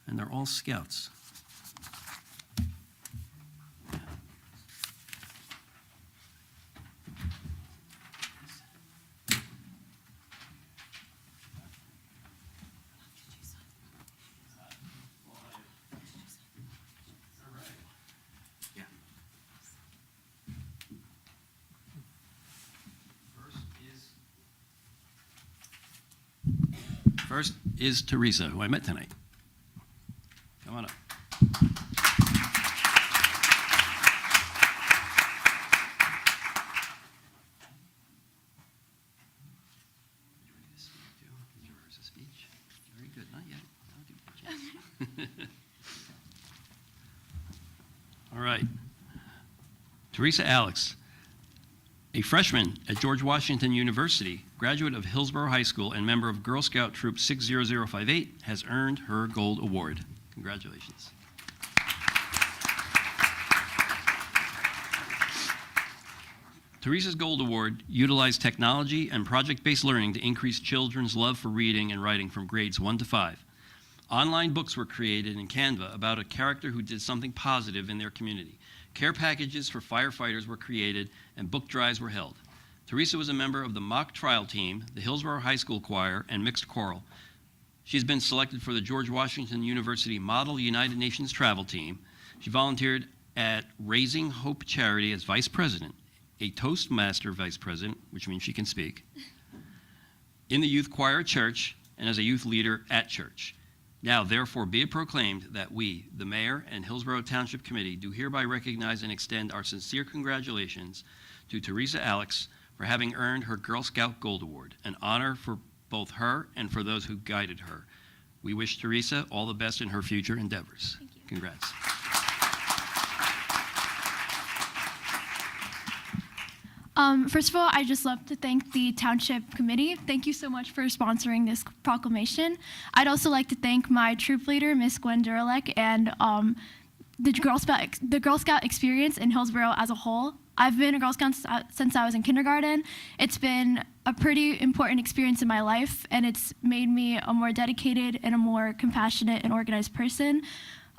And they're all scouts. First is Teresa, who I met tonight. Come on up. Very good, not yet. I'll do it. All right. Teresa Alex, a freshman at George Washington University, graduate of Hillsborough High School and member of Girl Scout Troop 60058, has earned her Gold Award. Congratulations. Teresa's Gold Award utilized technology and project-based learning to increase children's love for reading and writing from grades 1 to 5. Online books were created in Canva about a character who did something positive in their community. Care packages for firefighters were created and book drives were held. Teresa was a member of the mock trial team, the Hillsborough High School Choir, and mixed choral. She has been selected for the George Washington University Model United Nations Travel Team. She volunteered at Raising Hope Charity as vice president, a Toastmaster vice president, which means she can speak, in the youth choir at church, and as a youth leader at church. Now, therefore, be it proclaimed that we, the mayor and Hillsborough Township Committee, do hereby recognize and extend our sincere congratulations to Teresa Alex for having earned her Girl Scout Gold Award, an honor for both her and for those who guided her. We wish Teresa all the best in her future endeavors. Thank you. Congrats. First of all, I just love to thank the Township Committee. Thank you so much for sponsoring this proclamation. I'd also like to thank my troop leader, Miss Gwen Duralek, and the Girl Scout experience in Hillsborough as a whole. I've been a Girl Scout since I was in kindergarten. It's been a pretty important experience in my life, and it's made me a more dedicated and a more compassionate and organized person.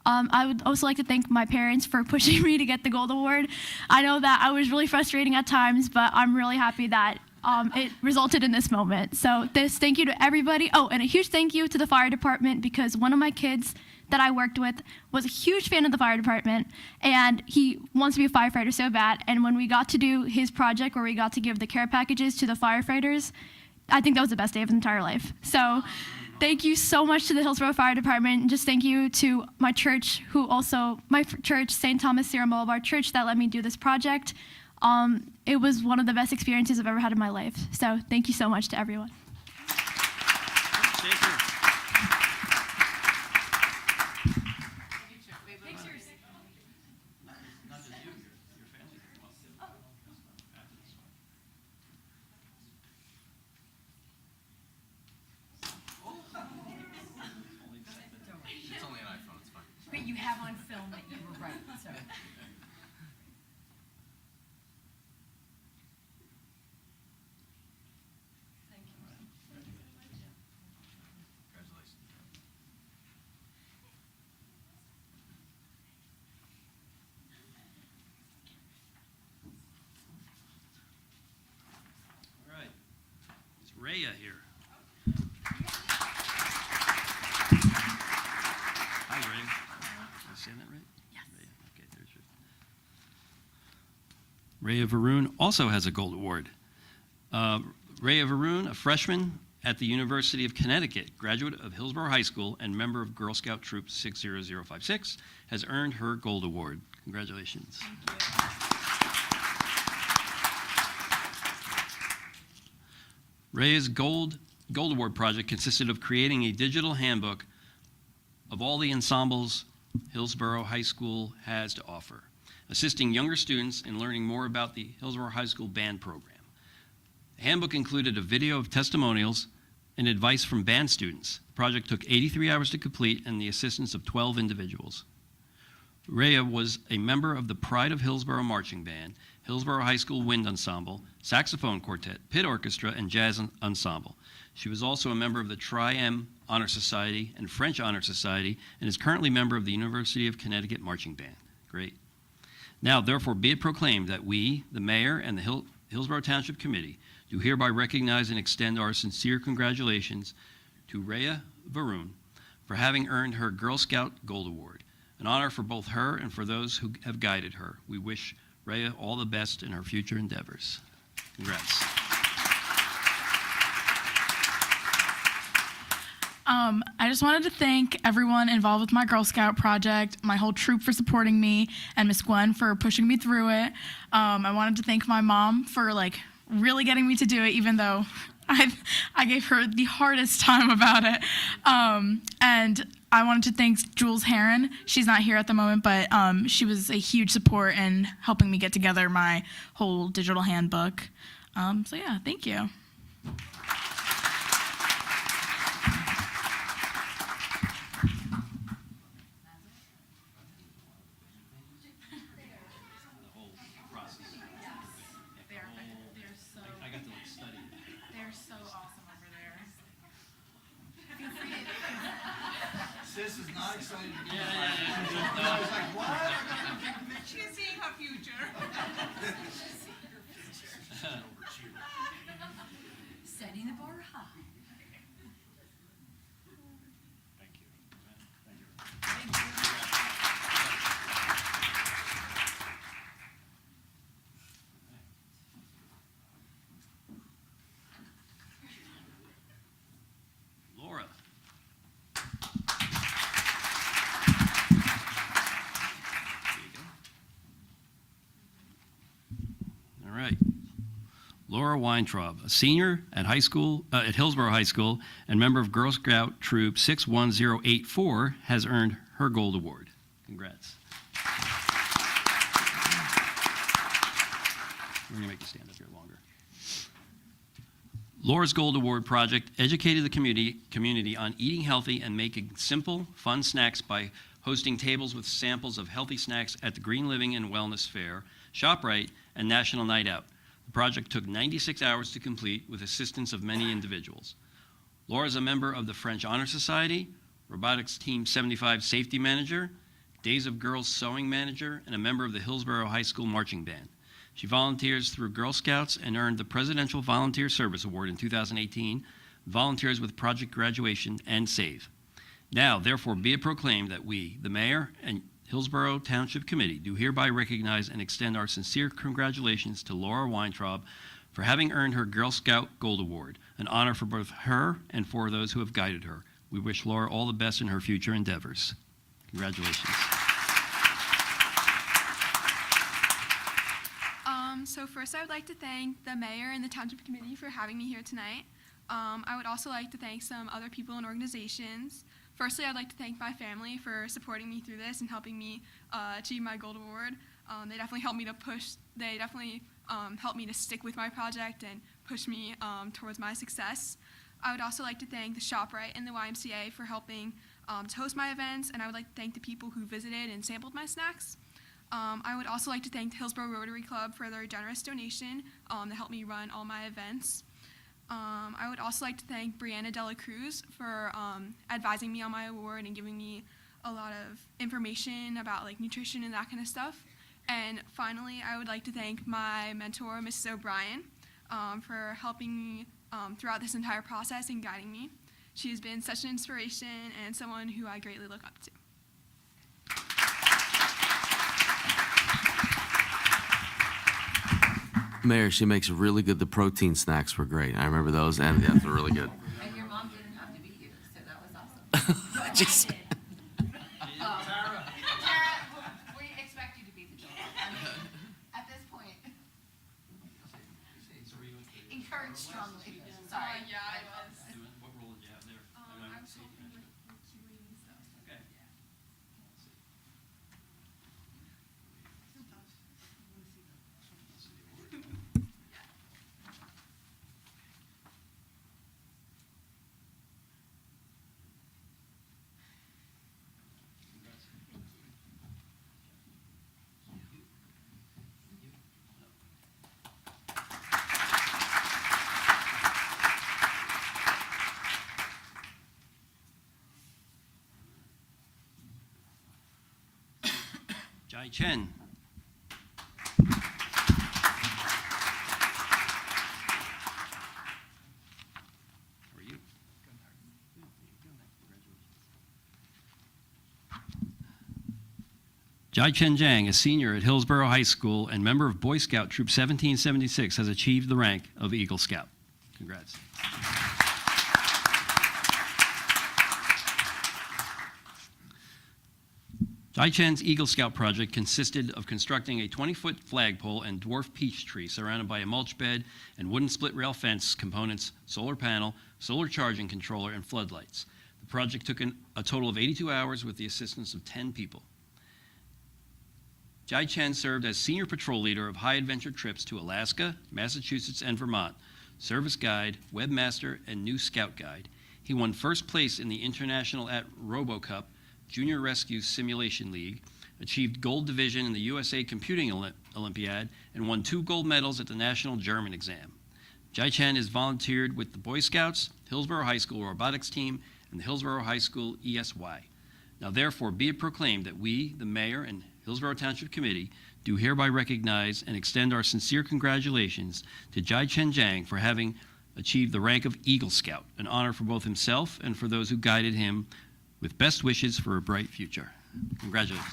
I would also like to thank my parents for pushing me to get the Gold Award. I know that I was really frustrating at times, but I'm really happy that it resulted in this moment. So thank you to everybody. Oh, and a huge thank you to the fire department, because one of my kids that I worked with was a huge fan of the fire department, and he wants to be a firefighter so bad. And when we got to do his project where we got to give the care packages to the firefighters, I think that was the best day of his entire life. So thank you so much to the Hillsborough Fire Department. And just thank you to my church, my church, St. Thomas Sierra Boulevard Church, that let me do this project. It was one of the best experiences I've ever had in my life. So thank you so much to everyone. But you have on film that you were right, so. Thank you. Congratulations. All right. Is Rhea here? Hi, Rhea. Am I saying that right? Yes. Rhea. Okay, there's your... Rhea Varun also has a Gold Award. Rhea Varun, a freshman at the University of Connecticut, graduate of Hillsborough High School and member of Girl Scout Troop 60056, has earned her Gold Award. Congratulations. Rhea's Gold Award project consisted of creating a digital handbook of all the ensembles Hillsborough High School has to offer, assisting younger students in learning more about the Hillsborough High School band program. The handbook included a video of testimonials and advice from band students. The project took 83 hours to complete and the assistance of 12 individuals. Rhea was a member of the Pride of Hillsborough Marching Band, Hillsborough High School Wind Ensemble, Saxophone Quartet, Pit Orchestra, and Jazz Ensemble. She was also a member of the Tri-M Honor Society and French Honor Society, and is currently a member of the University of Connecticut Marching Band. Great. Now, therefore, be it proclaimed that we, the mayor and the Hillsborough Township Committee, do hereby recognize and extend our sincere congratulations to Rhea Varun for having earned her Girl Scout Gold Award, an honor for both her and for those who have guided her. We wish Rhea all the best in her future endeavors. Congrats. I just wanted to thank everyone involved with my Girl Scout project, my whole troop for supporting me, and Miss Gwen for pushing me through it. I wanted to thank my mom for really getting me to do it, even though I gave her the hardest time about it. And I wanted to thank Jules Heron. She's not here at the moment, but she was a huge support in helping me get together my whole digital handbook. So yeah, thank you. They're so awesome over there. Sis is not excited to be She's seeing her future. Setting the bar high. Laura. All right. Laura Weintraub, a senior at Hillsborough High School and member of Girl Scout Troop 61084, has earned her Gold Award. Congrats. We're going to make you stand up here longer. Laura's Gold Award project educated the community on eating healthy and making simple, fun snacks by hosting tables with samples of healthy snacks at the Green Living and Wellness Fair, ShopRite, and National Night Out. The project took 96 hours to complete with assistance of many individuals. Laura is a member of the French Honor Society, Robotics Team 75 Safety Manager, Days of Girls Sewing Manager, and a member of the Hillsborough High School Marching Band. She volunteers through Girl Scouts and earned the Presidential Volunteer Service Award in 2018, volunteers with Project Graduation and SAVE. Now, therefore, be it proclaimed that we, the Mayor and Hillsborough Township Committee, do hereby recognize and extend our sincere congratulations to Laura Weintraub for having earned her Girl Scout Gold Award, an honor for both her and for those who have guided her. We wish Laura all the best in her future endeavors. Congratulations. So first, I would like to thank the mayor and the township committee for having me here tonight. I would also like to thank some other people and organizations. Firstly, I'd like to thank my family for supporting me through this and helping me achieve my Gold Award. They definitely helped me to push. They definitely helped me to stick with my project and push me towards my success. I would also like to thank the ShopRite and the YMCA for helping to host my events, and I would like to thank the people who visited and sampled my snacks. I would also like to thank the Hillsborough Rotary Club for their generous donation to help me run all my events. I would also like to thank Brianna Dela Cruz for advising me on my award and giving me a lot of information about nutrition and that kind of stuff. And finally, I would like to thank my mentor, Mrs. O'Brien, for helping me throughout this entire process and guiding me. She has been such an inspiration and someone who I greatly look up to. Mayor, she makes really good. The protein snacks were great. I remember those, and yeah, they're really good. And your mom didn't have to be here, so that was awesome. Jeez. Tara, we expect you to be the judge. I mean, at this point. Encourage strongly. Sorry. Yeah, I was. What role did you have there? I was helping with queuing and stuff. Okay. Jai Chen. How are you? Jai Chen Jiang, a senior at Hillsborough High School and member of Boy Scout Troop 1776, has achieved the rank of Eagle Scout. Congrats. Jai Chen's Eagle Scout project consisted of constructing a 20-foot flagpole and dwarf peach tree surrounded by a mulch bed and wooden split rail fence components, solar panel, solar charging controller, and floodlights. The project took a total of 82 hours with the assistance of 10 people. Jai Chen served as senior patrol leader of high adventure trips to Alaska, Massachusetts, and Vermont, service guide, webmaster, and new scout guide. He won first place in the International at RoboCup Junior Rescue Simulation League, achieved gold division in the USA Computing Olympiad, and won 2 gold medals at the National German Exam. Jai Chen is volunteered with the Boy Scouts, Hillsborough High School Robotics Team, and the Hillsborough High School ESY. Now therefore be it proclaimed that we, the Mayor and Hillsborough Township Committee, do hereby recognize and extend our sincere congratulations to Jai Chen Jiang for having achieved the rank of Eagle Scout, an honor for both himself and for those who guided him, with best wishes for a bright future. Congratulations.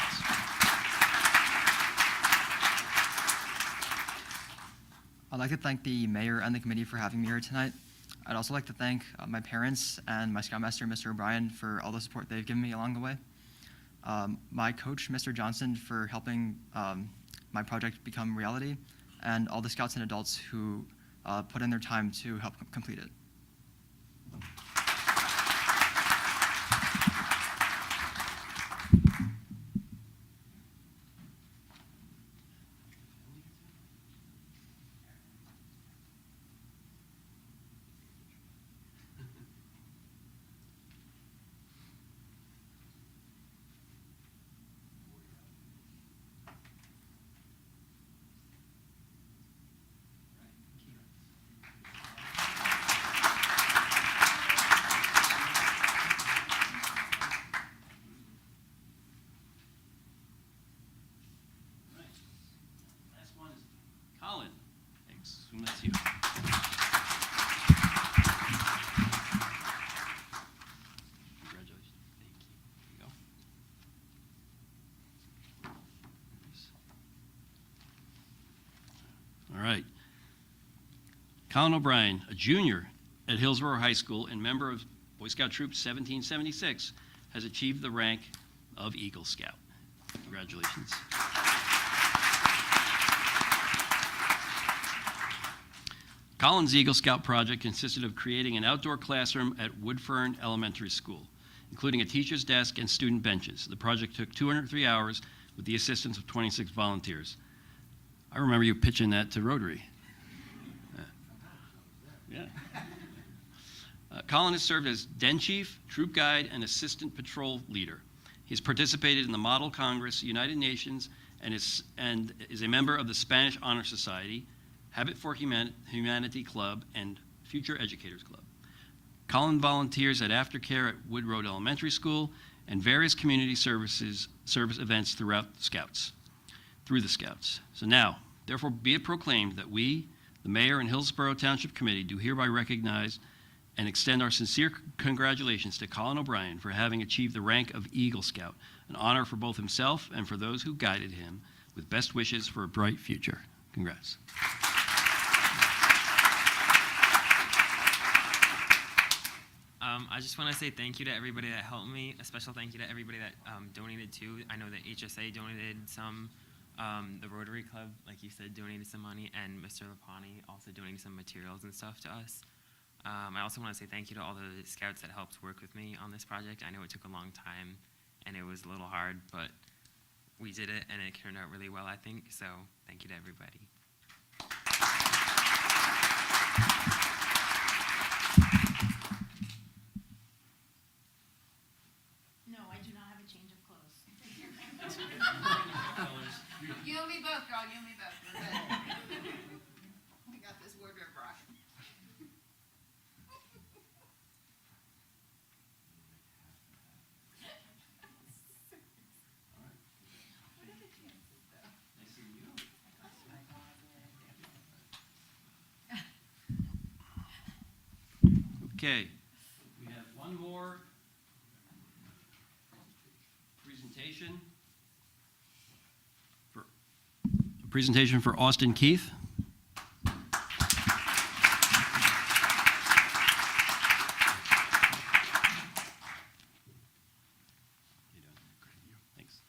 I'd like to thank the mayor and the committee for having me here tonight. I'd also like to thank my parents and my scoutmaster, Mr. O'Brien, for all the support they've given me along the way. My coach, Mr. Johnson, for helping my project become reality, and all the scouts and adults who put in their time to help complete it. Last one is Colin. Thanks. And that's you. Congratulations. Thank you. There you go. All right. Colin O'Brien, a junior at Hillsborough High School and member of Boy Scout Troop 1776, has achieved the rank of Eagle Scout. Congratulations. Colin's Eagle Scout project consisted of creating an outdoor classroom at Woodfern Elementary School, including a teacher's desk and student benches. The project took 203 hours with the assistance of 26 volunteers. I remember you pitching that to Rotary. Yeah. Colin has served as den chief, troop guide, and assistant patrol leader. He's participated in the Model Congress, United Nations, and is a member of the Spanish Honor Society, Habit for Humanity Club, and Future Educators Club. Colin volunteers at aftercare at Wood Road Elementary School and various community service events through the Scouts. So now, therefore be it proclaimed that we, the Mayor and Hillsborough Township Committee, do hereby recognize and extend our sincere congratulations to Colin O'Brien for having achieved the rank of Eagle Scout, an honor for both himself and for those who guided him, with best wishes for a bright future. Congrats. I just want to say thank you to everybody that helped me. A special thank you to everybody that donated too. I know that HSA donated some, the Rotary Club, like you said, donated some money, and Mr. Lapani also donated some materials and stuff to us. I also want to say thank you to all the scouts that helped work with me on this project. I know it took a long time, and it was a little hard, but we did it, and it turned out really well, I think. So thank you to everybody. No, I do not have a change of clothes. You and me both, girl. You and me both. We're good. We got this wardrobe rock. Okay, we have one more presentation for Austin Keith. Thanks.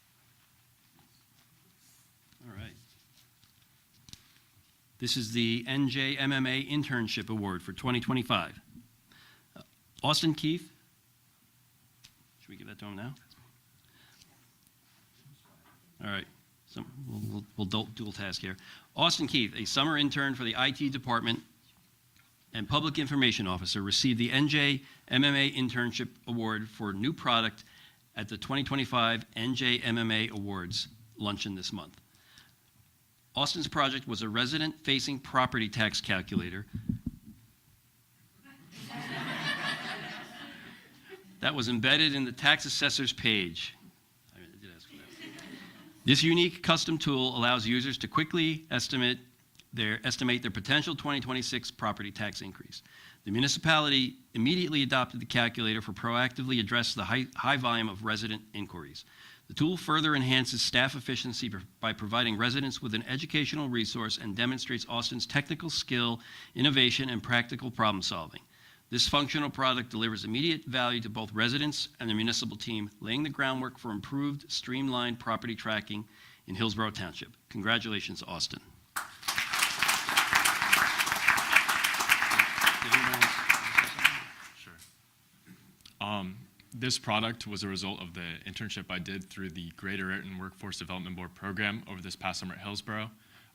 This is the NJMMA Internship Award for 2025. Austin Keith. Should we give that to him now? All right. So we'll dual task here. Austin Keith, a summer intern for the IT department and public information officer, received the NJMMA Internship Award for new product at the 2025 NJMMA Awards luncheon this month. Austin's project was a resident-facing property tax calculator that was embedded in the tax assessor's page. I did ask for that. This unique custom tool allows users to quickly estimate their potential 2026 property tax increase. The municipality immediately adopted the calculator for proactively address the high volume of resident inquiries. The tool further enhances staff efficiency by providing residents with an educational resource and demonstrates Austin's technical skill, innovation, and practical problem solving. This functional product delivers immediate value to both residents and the municipal team, laying the groundwork for improved, streamlined property tracking in Hillsborough Township. Congratulations, Austin. This product was a result of the internship I did through the Greater Ayrton Workforce Development Board program over this past summer at Hillsborough.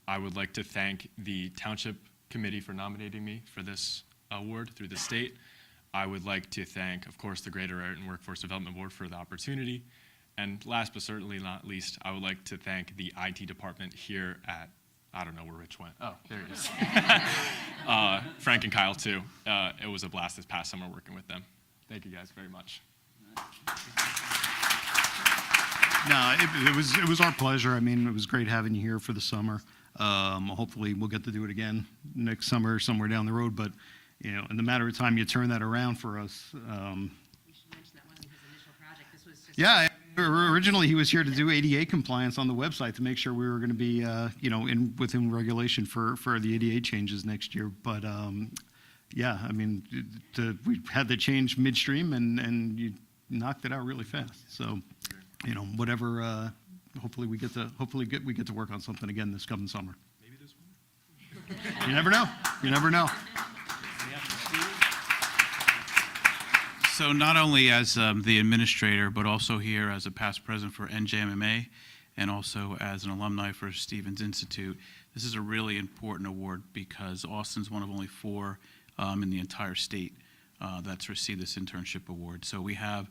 I would like to thank the Township Committee for nominating me for this award through the state. I would like to thank, of course, the Greater Ayrton Workforce Development Board for the opportunity. And last but certainly not least, I would like to thank the IT department here at, I don't know where Rich went. Oh, there he is. Frank and Kyle, too. It was a blast this past summer working with them. Thank you guys very much. No, it was our pleasure. I mean, it was great having you here for the summer. Hopefully, we'll get to do it again next summer, somewhere down the road. But you know, in the matter of time, you turn that around for us. We should mention that wasn't his initial project. This was just. Yeah, originally he was here to do ADA compliance on the website to make sure we were going to be, within regulation for the ADA changes next year. But yeah, I mean, we had the change midstream, and you knocked it out really fast. So, you know, whatever. Hopefully we get to work on something again this coming summer. Maybe this one. You never know. You never know. So not only as the administrator, but also here as a past president for NJMMA, and also as an alumni for Stevens Institute. This is a really important award because Austin's one of only 4 in the entire state that's received this internship award. So we have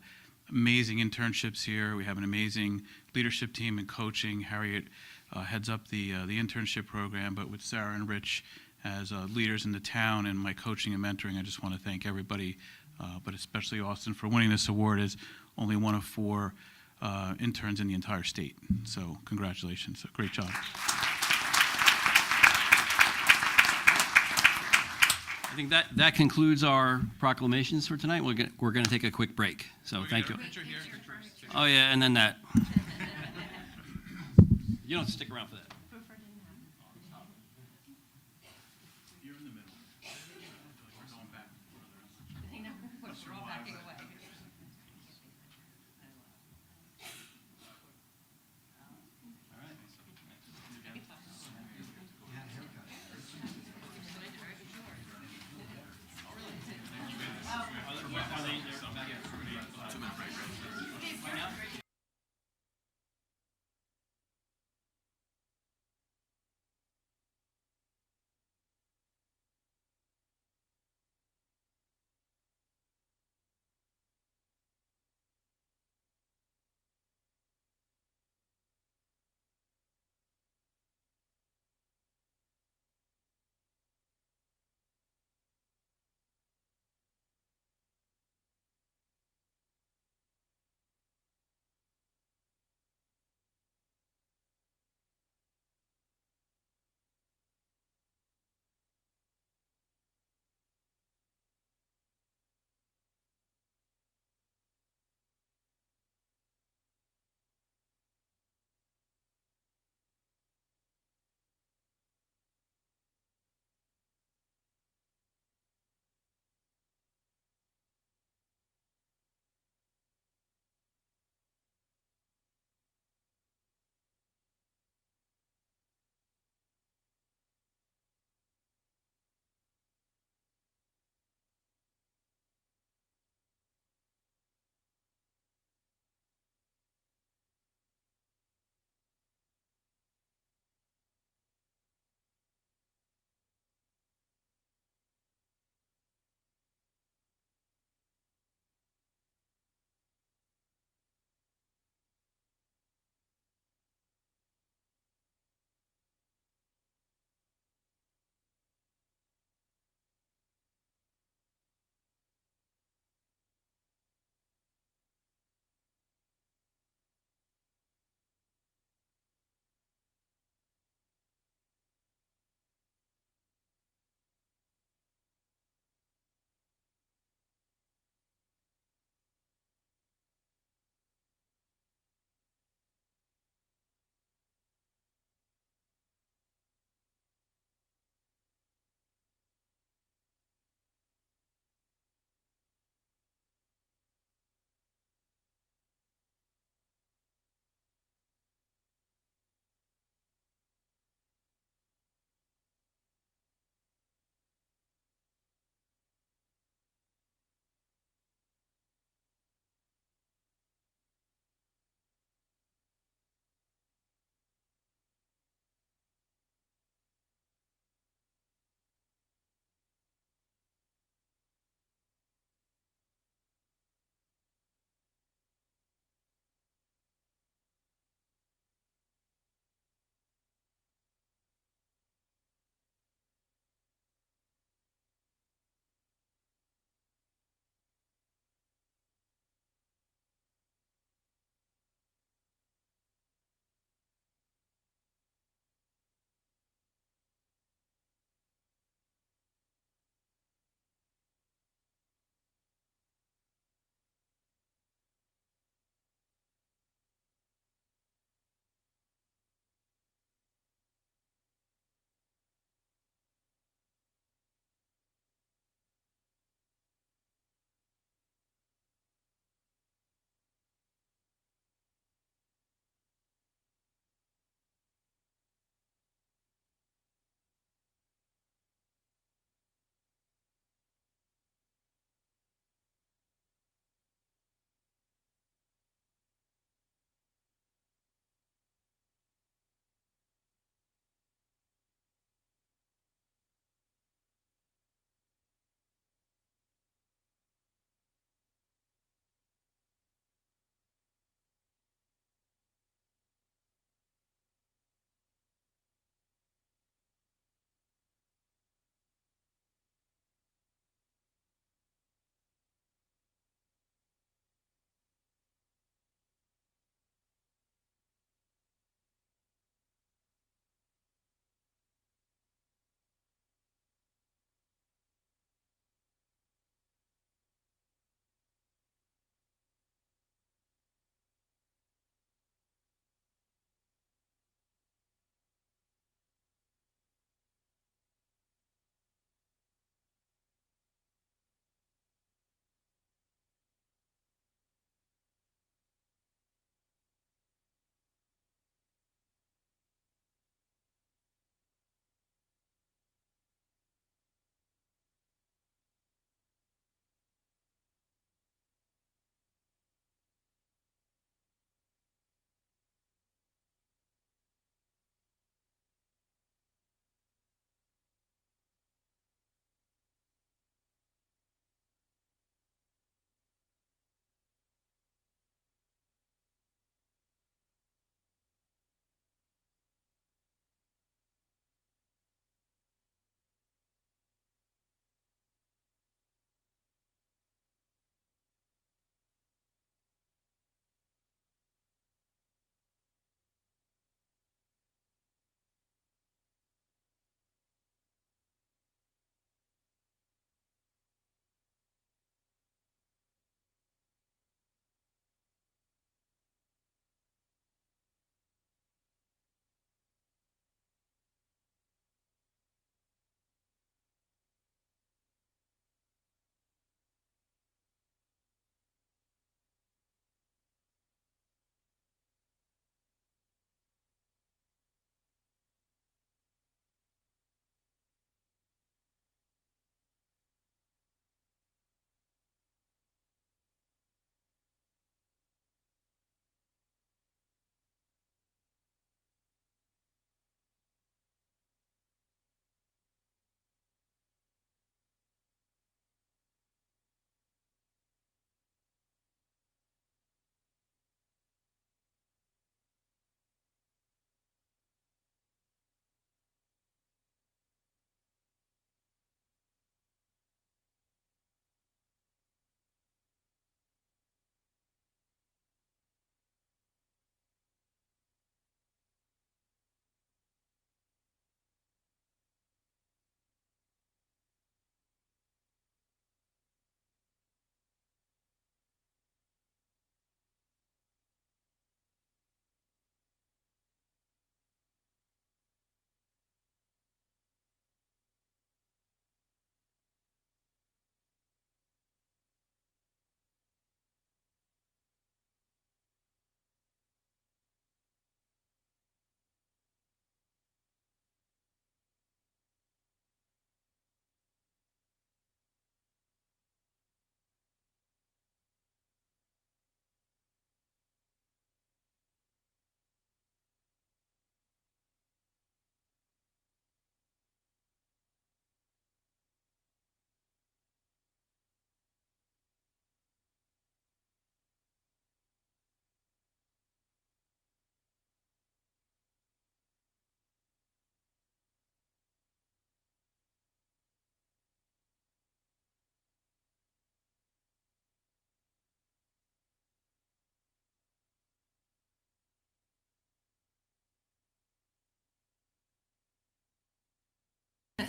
amazing internships here. We have an amazing leadership team and coaching. Harriet heads up the internship program, but with Sarah and Rich as leaders in the town and my coaching and mentoring, I just want to thank everybody, but especially Austin for winning this award as only one of 4 interns in the entire state. So congratulations, great job. I think that concludes our proclamations for tonight. We're going to take a quick break. So thank you. Oh yeah, and then that. You don't have to stick around for that.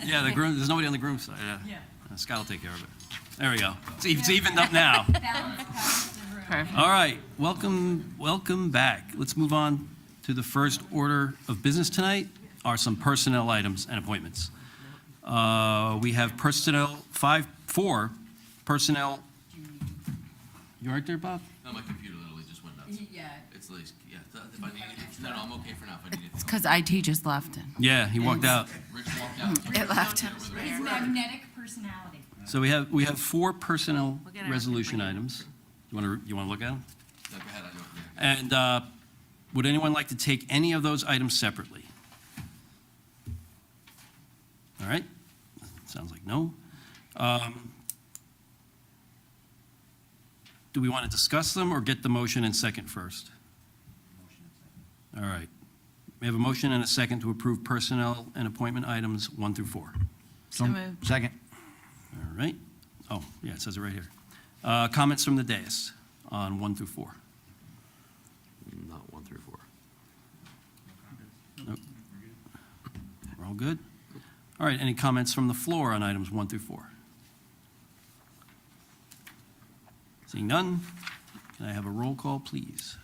Yeah, the groom, there's nobody on the groom side, yeah. Scott will take care of it. There we go. It's evened up now. Perfect. All right, welcome back. Let's move on to the first order of business tonight, are some personnel items and appointments. We have four personnel. You aren't there, Bob? No, my computer literally just went nuts. Yeah. It's like, yeah, if I need it, no, I'm okay for now if I need it. It's because IT just left. Yeah, he walked out. Rich walked out. It left. His magnetic personality. So we have four personnel We'll get it. resolution items. You want to look at them? No, go ahead, I don't, yeah. And would anyone like to take any of those items separately? All right, sounds like no. Do we want to discuss them or get the motion and second first? All right. We have a motion and a second to approve personnel and appointment items 1 through 4. So moved. Second. All right. Oh, yeah, it says it right here. Comments from the dais on 1 through 4. Not 1 through 4. Nope. We're all good? All right, any comments from the floor on items 1 through 4? Seeing none, can I have a roll call, please?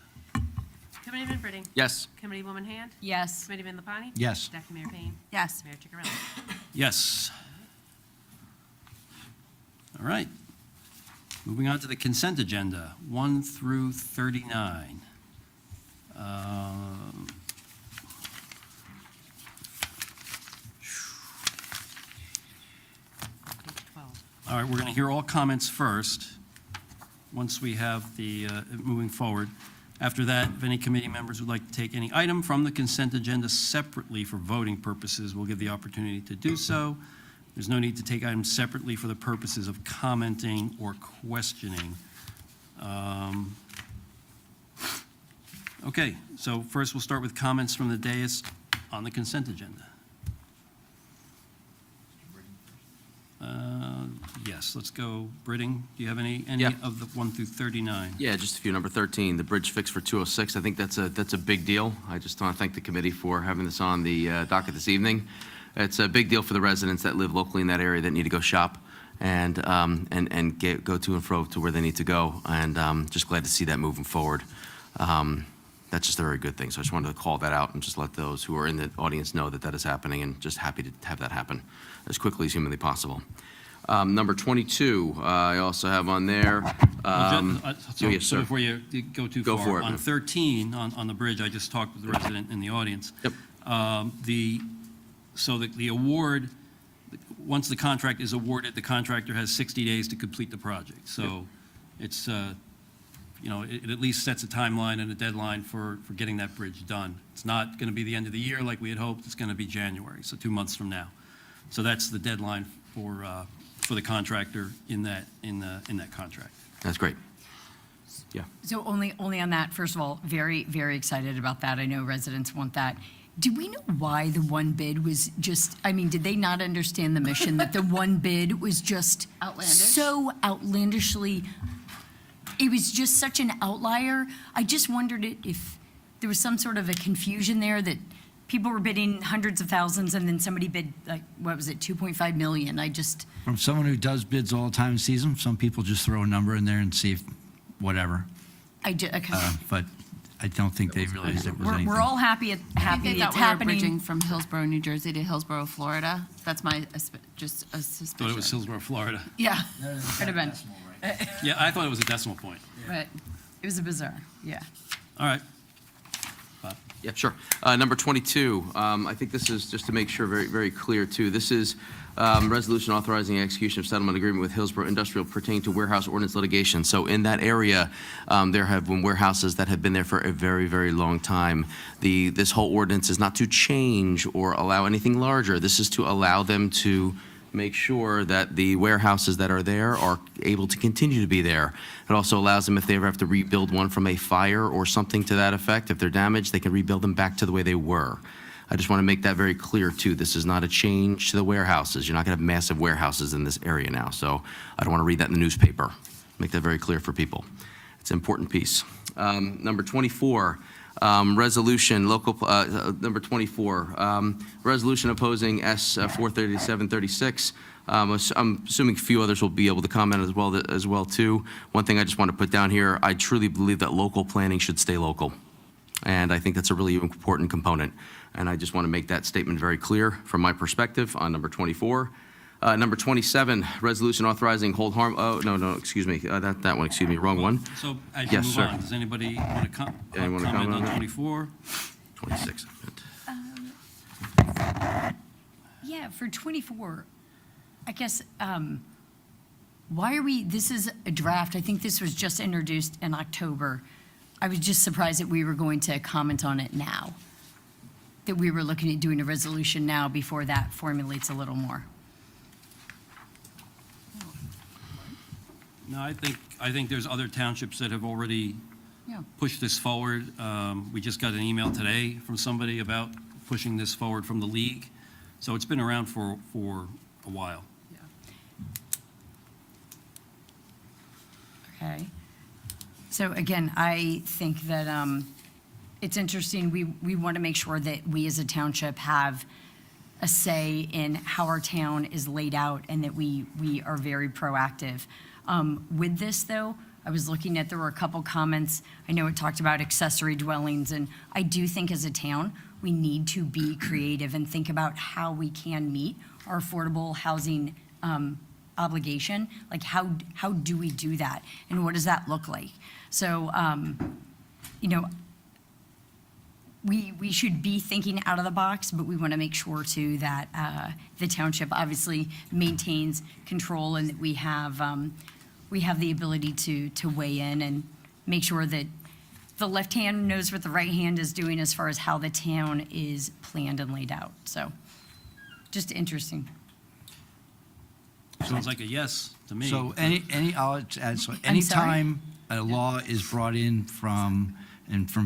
Committeeman Britting? Yes. Committeewoman Hand? Yes. Committeeman Lapani? Yes. Deputy Mayor Payne? Yes. Mayor Chicarelli? Yes. All right. Moving on to the consent agenda, 1 through 39. Page 12. All right, we're going to hear all comments first, once we have the, moving forward. After that, if any committee members would like to take any item from the consent agenda separately for voting purposes, we'll give the opportunity to do so. There's no need to take items separately for the purposes of commenting or questioning. Okay, so first we'll start with comments from the dais on the consent agenda. Yes, let's go. Britting, do you have any Yeah. of the 1 through 39? Yeah, just a few. Number 13, the bridge fix for 206. I think that's a big deal. I just want to thank the committee for having this on the docket this evening. It's a big deal for the residents that live locally in that area that need to go shop and go to and fro to where they need to go. And just glad to see that moving forward. That's just a very good thing. So I just wanted to call that out and just let those who are in the audience know that that is happening, and just happy to have that happen as quickly as humanly possible. Number 22, I also have on there. Yes, So sir. before you go too Go far, for it, on man. 13, on the bridge, I just talked with the resident in the audience. Yep. So the award, once the contract is awarded, the contractor has 60 days to complete the project. So it's, it at least sets a timeline and a deadline for getting that bridge done. It's not going to be the end of the year like we had hoped. It's going to be January, so 2 months from now. So that's the deadline for the contractor in that contract. That's great. Yeah. So only on that, first of all, very, very excited about that. I know residents want that. Do we know why the one bid was just, did they not understand the mission that the one bid was just Outlandish? so outlandishly, it was just such an outlier? I just wondered if there was some sort of a confusion there, that people were bidding hundreds of thousands and then somebody bid, like, what was it, 2.5 million? From someone who does bids all the time and sees them, some people just throw a number in there and see if, whatever. But I don't think they realized it was anything. We're all happy I think it's they thought we were happening. bridging from Hillsborough, New Jersey to Hillsborough, Florida. That's my just a suspicion. Thought it was Hillsborough, Florida. Yeah, could have been. Yeah, I thought it was a decimal point. But it was a bizarre, yeah. All right. Bob? Yeah, sure. Number 22, I think this is, just to make sure very, very clear too, this is resolution authorizing execution of settlement agreement with Hillsborough Industrial pertaining to warehouse ordinance litigation. So in that area, there have been warehouses that have been there for a very, very long time. This whole ordinance is not to change or allow anything larger. This is to allow them to make sure that the warehouses that are there are able to continue to be there. It also allows them, if they ever have to rebuild one from a fire or something to that effect, if they're damaged, they can rebuild them back to the way they were. I just want to make that very clear, too. This is not a change to the warehouses. You're not going to have massive warehouses in this area now, so I don't want to read that in the newspaper. Make that very clear for people. It's an important piece. Number 24, Resolution, number 24, resolution opposing S 43736. I'm assuming a few others will be able to comment as well too. One thing I just want to put down here, I truly believe that local planning should stay local. And I think that's a really important component. And I just want to make that statement very clear from my perspective on number 24. Number 27, resolution authorizing hold harm, excuse me, that one, excuse me, wrong one. So as you Yes, move sir. on, does anybody want to Anyone wanna comment comment on on that? 24? 26. Yeah, for 24, I guess, why are this is a draft. I think this was just introduced in October. I was just surprised that we were going to comment on it now, that we were looking at doing a resolution now before that formulates a little more. No, I think there's other townships that have already Yeah. pushed this forward. We just got an email today from somebody about pushing this forward from the league. So it's been around for a while. Okay. So again, I think that it's interesting. We want to make sure that we as a township have a say in how our town is laid out and that we are very proactive. With this, though, I was looking at, there were a couple comments. I know it talked about accessory dwellings, and I do think as a town, we need to be creative and think about how we can meet our affordable housing obligation. Like, how do we do that? And what does that look like? So, you know, we should be thinking out of the box, but we want to make sure too that the township obviously maintains control and that we have the ability to weigh in and make sure that the left hand knows what the right hand is doing as far as how the town is planned and laid out. So, just interesting. Sounds like a yes to me. So I'll add, so sorry? anytime a law is brought in from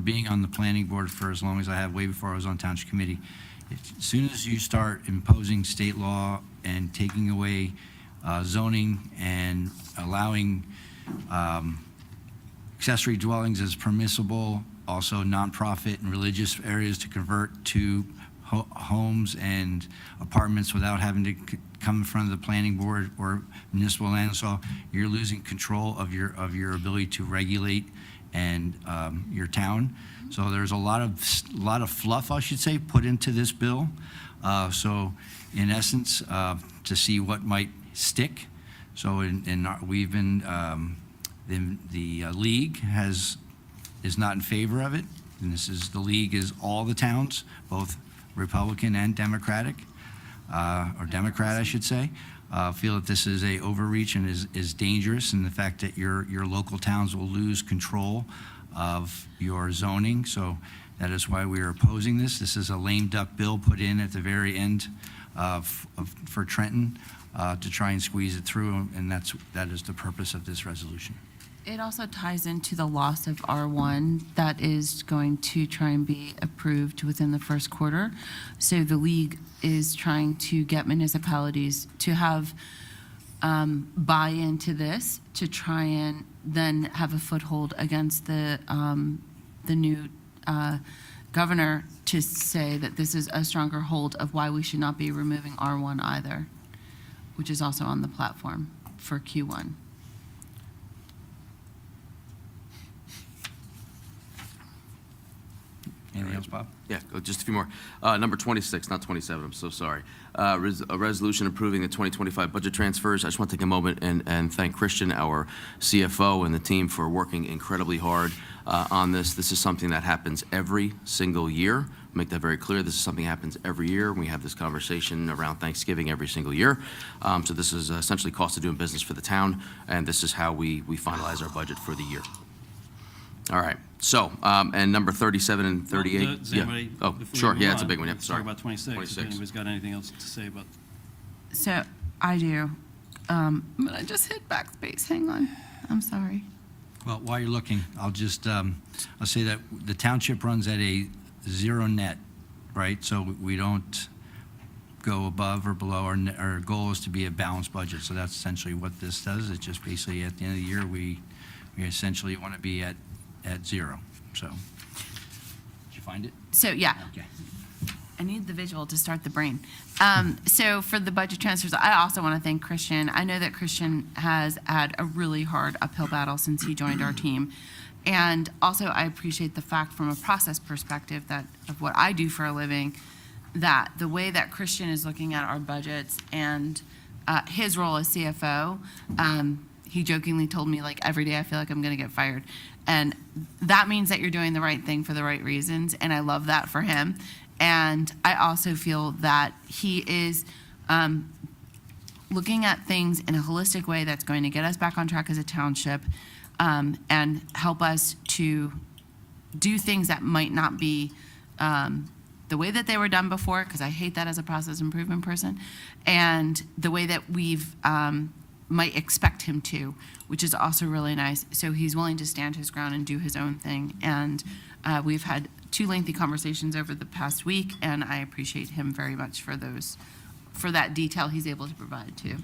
being on the planning board for as long as I have, way before I was on township committee, as soon as you start imposing state law and taking away zoning and allowing accessory dwellings as permissible, also nonprofit and religious areas to convert to homes and apartments without having to come in front of the planning board or municipal land, so you're losing control of your ability to regulate and your town. So there's a lot of fluff, I should say, put into this bill. So in essence, to see what might stick. So we've been the league is not in favor of it, and the league is all the towns, both Republican and Democratic, or Democrat, I should say, feel that this is a overreach and is dangerous, and the fact that your local towns will lose control of your zoning. So that is why we are opposing this. This is a lame duck bill put in at the very end for Trenton to try and squeeze it through, and that is the purpose of this resolution. It also ties into the loss of R1 that is going to try and be approved within the first quarter. So the league is trying to get municipalities to have buy into this to try and then have a foothold against the new governor to say that this is a stronger hold of why we should not be removing R1 either, which is also on the platform for Q1. Anything else, Bob? Yeah, just a few more. Number 26, not 27, I'm so sorry. A resolution approving the 2025 budget transfers. I just want to take a moment and thank Christian, our CFO, and the team for working incredibly hard on this. This is something that happens every single year. Make that very clear. This is something that happens every year. We have this conversation around Thanksgiving every single year. So this is essentially cost of doing business for the town, and this is how we finalize our budget for the year. All right. So, and number 37 and 38. Does anybody, Oh, before we sure. move Yeah, it's a on, big one. Yep, let's sorry. talk about 26. If 26. anybody's got anything else to say about. So I do. But I just hit backspace. Hang on. I'm sorry. Well, while you're looking, I'll just, I'll say that the township runs at a zero net, right? So we don't go above or below. Our goal is to be a balanced budget. So that's essentially what this does. It's just basically at the end of the year, we essentially want to be at zero. So find it? So, yeah. Okay. I need the visual to start the brain. So for the budget transfers, I also want to thank Christian. I know that Christian has had a really hard uphill battle since he joined our team. And also I appreciate the fact from a process perspective that of what I do for a living, that the way that Christian is looking at our budgets and his role as CFO, he jokingly told me, like, every day I feel like I'm going to get fired. And that means that you're doing the right thing for the right reasons. And I love that for him. And I also feel that he is looking at things in a holistic way that's going to get us back on track as a township, and help us to do things that might not be the way that they were done before, because I hate that as a process improvement person, and the way that we've might expect him to, which is also really nice. So he's willing to stand his ground and do his own thing. And we've had 2 lengthy conversations over the past week, and I appreciate him very much for that detail he's able to provide too.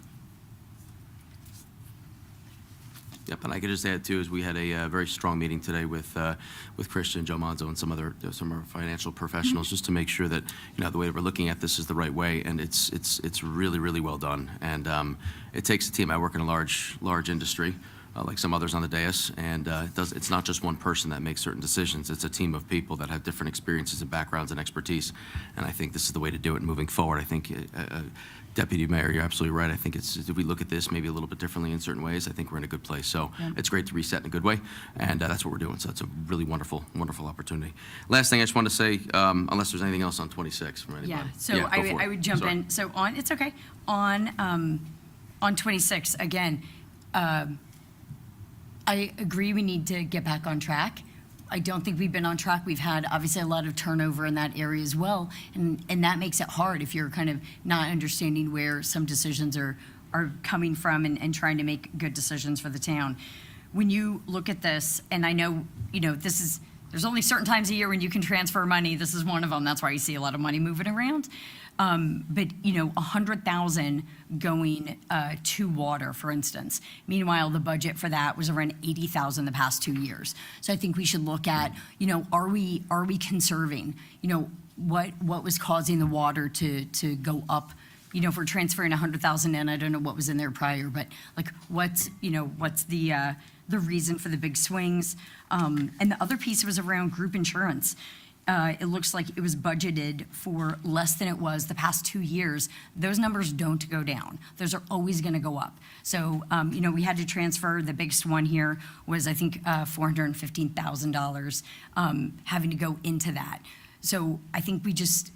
Yep, and I could just add too, is we had a very strong meeting today with Christian, Joe Manzo, and some of our financial professionals, just to make sure that, you know, the way that we're looking at this is the right way, and it's really, really well done. And it takes a team. I work in a large industry, like some others on the dais, and it's not just one person that makes certain decisions. It's a team of people that have different experiences and backgrounds and expertise, and I think this is the way to do it moving forward. I think, Deputy Mayor, you're absolutely right. I think if we look at this maybe a little bit differently in certain ways, I think we're in a good place. So it's great to reset in a good way, and that's what we're doing. So it's a really wonderful, wonderful opportunity. Last thing I just want to say, unless there's anything else on 26 from anybody. Yeah, so go for I it. would jump Sorry. in. So it's okay. On 26, again, I agree we need to get back on track. I don't think we've been on track. We've had obviously a lot of turnover in that area as well, and that makes it hard if you're kind of not understanding where some decisions are coming from and trying to make good decisions for the town. When you look at this, and I know, you know, there's only certain times a year when you can transfer money. This is one of them. That's why you see a lot of money moving around. But, you know, 100,000 going to water, for instance. Meanwhile, the budget for that was around 80,000 the past 2 years. So I think we should look at, you know, are we conserving? You know, what was causing the water to go up? You know, if we're transferring 100,000 in, I don't know what was in there prior, but like what's the reason for the big swings? And the other piece was around group insurance. It looks like it was budgeted for less than it was the past 2 years. Those numbers don't go down. Those are always going to go up. So, you know, we had to transfer. The biggest one here was, I think, $415,000 having to go into that. So I think we just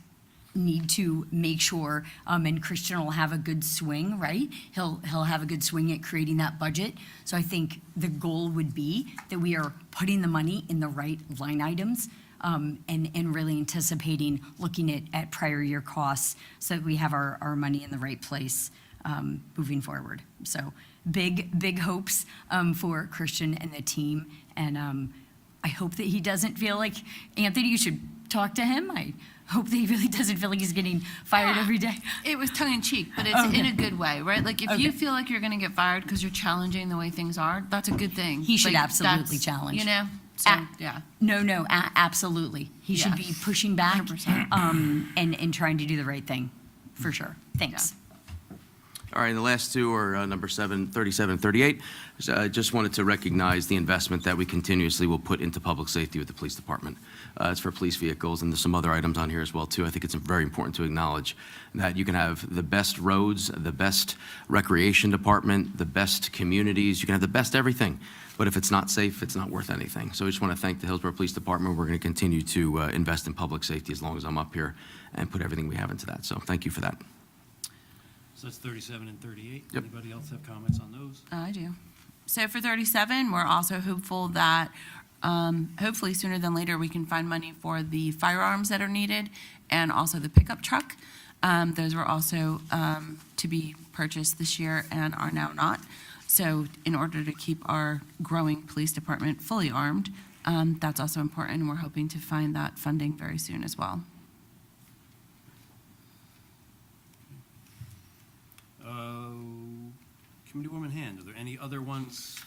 need to make sure, and Christian will have a good swing, right? He'll have a good swing at creating that budget. So I think the goal would be that we are putting the money in the right line items, and really anticipating looking at prior year costs so that we have our money in the right place moving forward. So big hopes for Christian and the team, and I hope that he doesn't feel like, Anthony, you should talk to him. I hope that he really doesn't feel like he's getting fired every day. It was tongue in cheek, but it's in a good way, right? Like if you Okay. feel like you're going to get fired because you're challenging the way things are, that's a good thing. He should Like, absolutely that's- challenge. You know? So, yeah. No, absolutely. He should Yeah. be pushing back 100%. and trying to do the right thing, for sure. Thanks. All right, and the last two are number 37 and 38. I just wanted to recognize the investment that we continuously will put into public safety with the police department. It's for police vehicles, and there's some other items on here as well, too. I think it's very important to acknowledge that you can have the best roads, the best recreation department, the best communities, you can have the best everything. But if it's not safe, it's not worth anything. So I just want to thank the Hillsborough Police Department. We're going to continue to invest in public safety as long as I'm up here and put everything we have into that. So thank you for that. So that's 37 and 38. Yep. Anybody else have comments on those? I do. So for 37, we're also hopeful that hopefully sooner than later we can find money for the firearms that are needed and also the pickup truck. Those were also to be purchased this year and are now not. So in order to keep our growing police department fully armed, that's also important, and we're hoping to find that funding very soon as well. Committeewoman Hand, are there any other ones,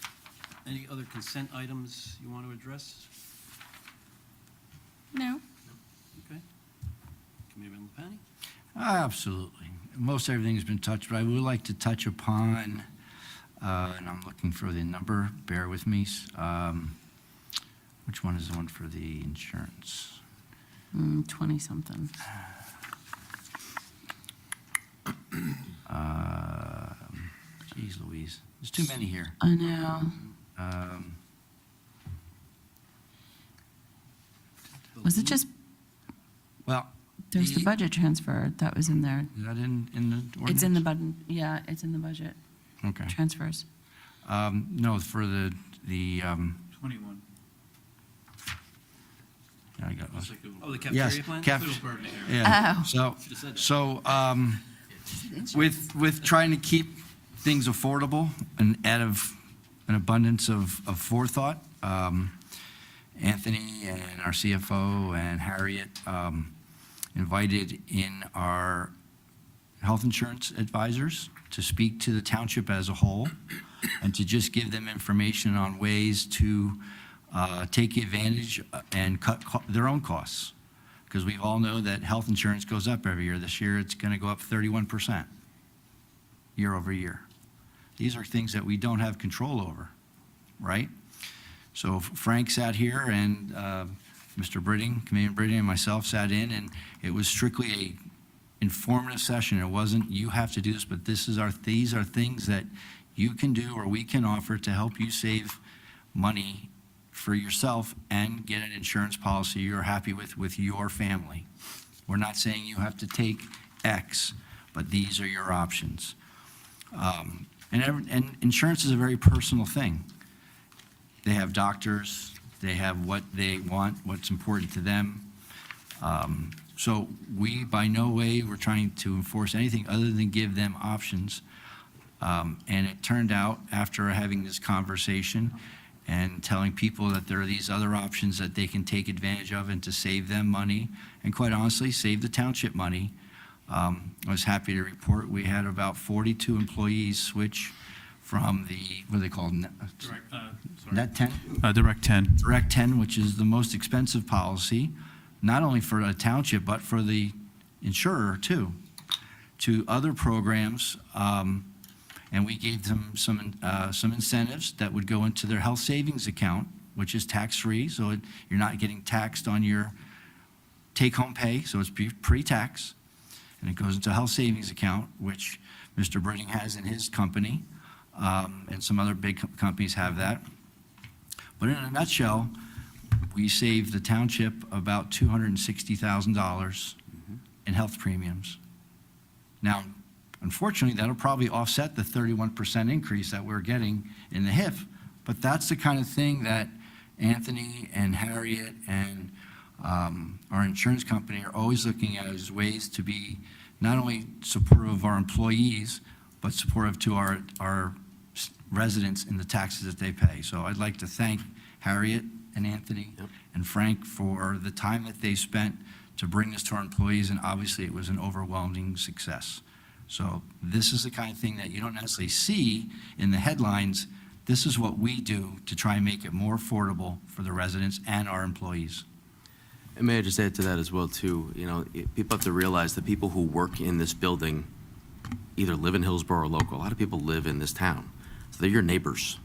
any other consent items you want to address? No? Committeeman Lepani? Absolutely. Most everything has been touched, but I would like to touch upon, and I'm looking for the number, bear with me. Which one is the one for the insurance? 20-something. Geez Louise, there's too many here. I know. Was it just, Well, there's the budget transfer that was in there. is that in the ordinance? It's in the budget, yeah, it's in the budget, Okay. transfers. No, for the 21. I got Oh, the Yes, cafeteria plan? yeah. Oh. Should've said that. So, with trying to keep things affordable and out of an abundance of forethought, Anthony and our CFO and Harriet invited in our health insurance advisors to speak to the township as a whole and to just give them information on ways to take advantage and cut their own costs. Because we all know that health insurance goes up every year. This year, it's going to go up 31% year over year. These are things that we don't have control over, right? So Frank sat here and Mr. Britting, Committeeman Britting, and myself sat in, and it was strictly a informative session. It wasn't, you have to do this, but these are things that you can do or we can offer to help you save money for yourself and get an insurance policy you're happy with your family. We're not saying you have to take X, but these are your options. And insurance is a very personal thing. They have doctors, they have what they want, what's important to them. So we, by no way, we're trying to enforce anything other than give them options. And it turned out, after having this conversation and telling people that there are these other options that they can take advantage of and to save them money, and quite honestly, save the township money, I was happy to report we had about 42 employees switch from the, what are they called? Net 10? Direct 10. Direct 10, which is the most expensive policy, not only for a township, but for the insurer too, to other programs. And we gave them some incentives that would go into their health savings account, which is tax-free, so you're not getting taxed on your take-home pay, so it's pre-tax. And it goes into a health savings account, which Mr. Britting has in his company, and some other big companies have that. But in a nutshell, we saved the township about $260,000 in health premiums. Now, unfortunately, that'll probably offset the 31% increase that we're getting in the HIF, but that's the kind of thing that Anthony and Harriet and our insurance company are always looking at as ways to be not only supportive of our employees, but supportive to our residents in the taxes that they pay. So I'd like to thank Harriet and Anthony and Frank for the time that they spent to bring this to our employees, and obviously it was an overwhelming success. So this is the kind of thing that you don't necessarily see in the headlines. This is what we do to try and make it more affordable for the residents and our employees. And may I just add to that as well, too, people have to realize the people who work in this building either live in Hillsborough or local. A lot of people live in this town. So they're your neighbors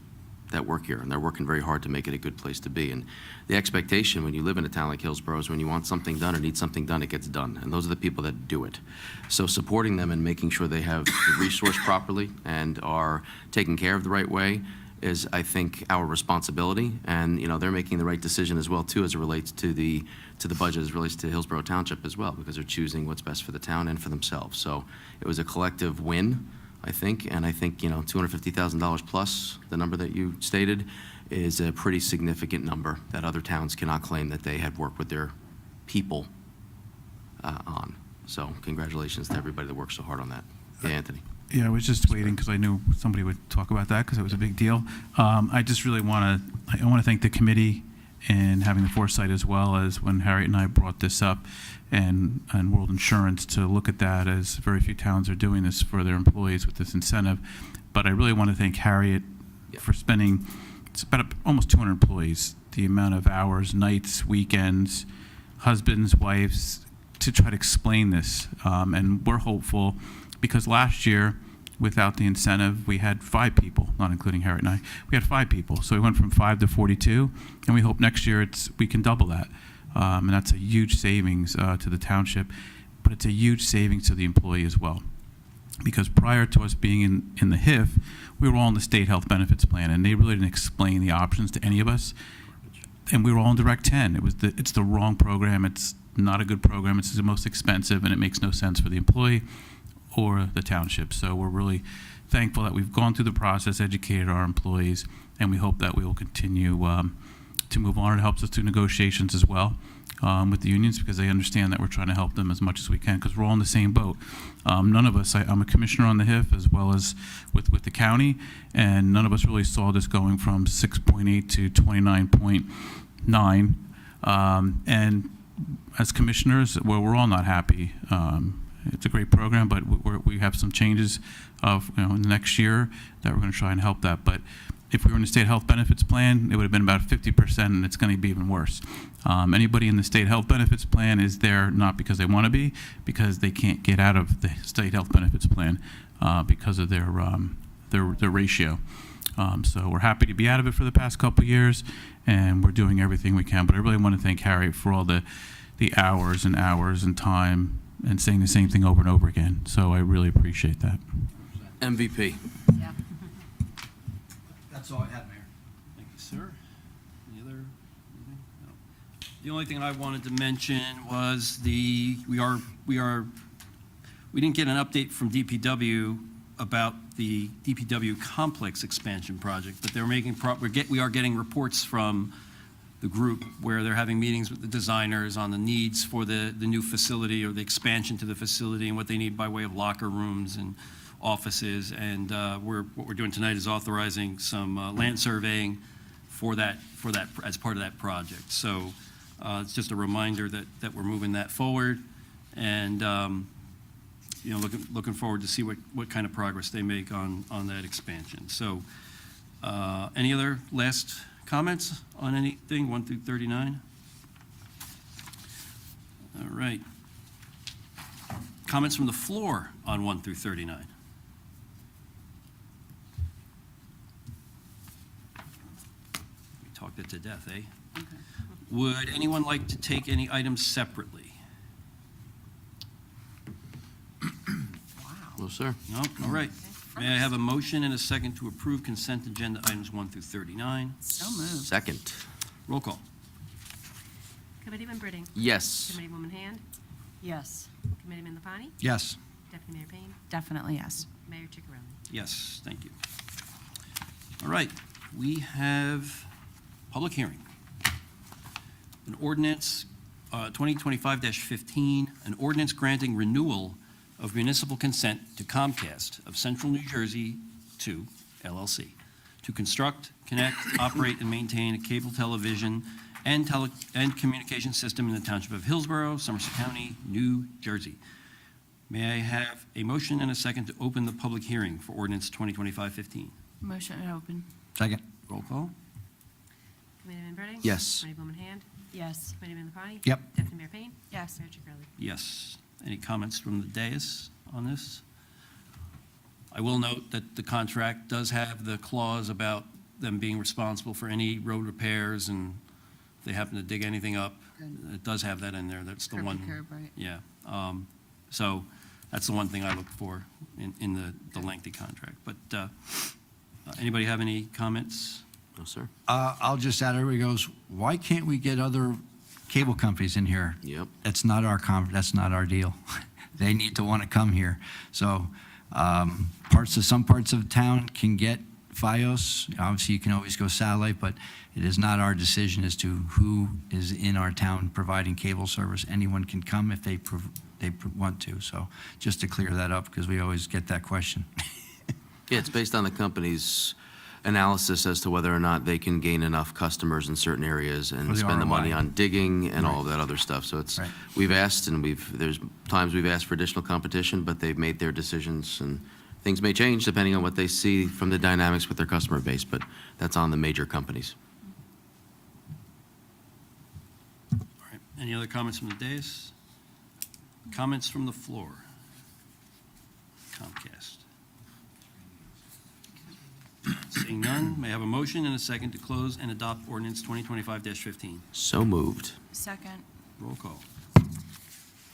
that work here, and they're working very hard to make it a good place to be. And the expectation when you live in a town like Hillsborough is when you want something done or need something done, it gets done. And those are the people that do it. So supporting them and making sure they have the resource properly and are taken care of the right way is, I think, our responsibility. And, they're making the right decision as well, too, as it relates to the budget, as it relates to Hillsborough Township as well, because they're choosing what's best for the town and for themselves. So it was a collective win, I think, and I think, $250,000 plus, the number that you stated, is a pretty significant number that other towns cannot claim that they had worked with their people on. So congratulations to everybody that worked so hard on that. Yeah, Anthony. Yeah, I was just waiting because I knew somebody would talk about that because it was a big deal. I just really want to thank the committee and having the foresight, as well as when Harriet and I brought this up and World Insurance, to look at that, as very few towns are doing this for their employees with this incentive. But I really want to thank Harriet for spending, it's about almost 200 employees, the amount of hours, nights, weekends, husbands, wives, to try to explain this. And we're hopeful because last year, without the incentive, we had 5 people, not including Harriet and I. We had 5 people. So we went from 5 to 42, and we hope next year we can double that. And that's a huge savings to the township, but it's a huge savings to the employee as well. Because prior to us being in the HIF, we were all in the state health benefits plan, and they really didn't explain the options to any of us. And we were all in Direct 10. It's the wrong program. It's not a good program. It's the most expensive, and it makes no sense for the employee or the township. So we're really thankful that we've gone through the process, educated our employees, and we hope that we will continue to move on. It helps us through negotiations as well with the unions because they understand that we're trying to help them as much as we can because we're all in the same boat. None of us, I'm a commissioner on the HIF as well as with the county, and none of us really saw this going from 6.8 to 29.9. And as commissioners, we're all not happy. It's a great program, but we have some changes in the next year that we're going to try and help that. But if we were in the state health benefits plan, it would have been about 50%, and it's going to be even worse. Anybody in the state health benefits plan is there not because they want to be, because they can't get out of the state health benefits plan because of their ratio. So we're happy to be out of it for the past couple of years, and we're doing everything we can. But I really want to thank Harriet for all the hours and hours and time and saying the same thing over and over again. So I really appreciate that. MVP. Yeah. That's all I had, Mayor. Thank you, sir. Any other? Anything? No. The only thing I wanted to mention was we didn't get an update from DPW about the DPW complex expansion project, but they're making we are getting reports from the group where they're having meetings with the designers on the needs for the new facility or the expansion to the facility and what they need by way of locker rooms and offices. And what we're doing tonight is authorizing some land surveying for that as part of that project. So it's just a reminder that we're moving that forward, and looking forward to see what kind of progress they make on that expansion. So any other last comments on anything 1 through 39? All right. Comments from the floor on 1 through 39? We talked it to death, eh? Okay. Would anyone like to take any items separately? No, sir. No? All right. May I have a motion and a second to approve consent agenda items 1 through 39? So moved. Second. Roll call. Committeeman Britting? Yes. Committeewoman Hand? Yes. Committeeman Lapani? Yes. Deputy Mayor Payne? Definitely yes. Mayor Ciccarelli? Yes, thank you. All right, we have public hearing. An ordinance, 2025-15, an ordinance granting renewal of municipal consent to Comcast of Central New Jersey 2, LLC, to construct, connect, operate, and maintain a cable television and communication system in the Township of Hillsborough, Somerset County, New Jersey. May I have a motion and a second to open the public hearing for ordinance 2025-15? Motion to open. Second. Roll call. Committeeman Britting? Yes. Committeewoman Hand? Yes. Committeeman Lapani? Yep. Deputy Mayor Payne? Yes. Mayor Ciccarelli? Yes. Any comments from the dais on this? I will note that the contract does have the clause about them being responsible for any road repairs, and if they happen to dig anything up, it does have that in there. That's the Curb one. to curb, right? Yeah. So that's the one thing I look for in the lengthy contract. But anybody have any comments? No, sir. I'll just add, everybody goes, why can't we get other cable companies in here? Yep. That's not our deal. They need to want to come here. So some parts of town can get FiOS. Obviously, you can always go satellite, but it is not our decision as to who is in our town providing cable service. Anyone can come if they want to. So just to clear that up, because we always get that question. Yeah, it's based on the company's analysis as to whether or not they can gain enough customers in certain areas and For the spend the money ROI. on digging and all Right. of that other stuff. So it's, Right. we've asked, and there's times we've asked for additional competition, but they've made their decisions, and things may change depending on what they see from the dynamics with their customer base, but that's on the major companies. All right. Any other comments from the dais? Comments from the floor? Comcast. Seeing none, may I have a motion and a second to close and adopt ordinance 2025-15? So moved. Second. Roll call.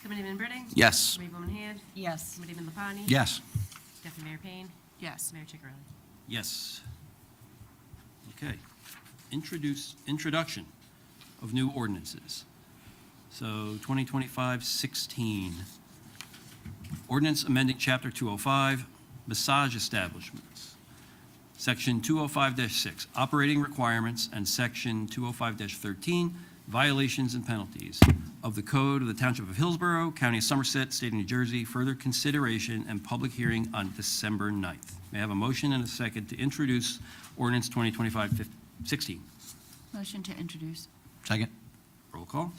Committeeman Britting? Yes. Committeewoman Hand? Yes. Committeeman Lapani? Yes. Deputy Mayor Payne? Yes. Mayor Chicarelli? Yes. Okay. Introduction of new ordinances. So 2025-16. Ordinance amending Chapter 205, massage establishments. Section 205-6, operating requirements, and Section 205-13, violations and penalties of the Code of the Township of Hillsborough, County of Somerset, State of New Jersey, further consideration and public hearing on December 9th. May I have a motion and a second to introduce ordinance 2025-16? Motion to introduce. Second. Roll call.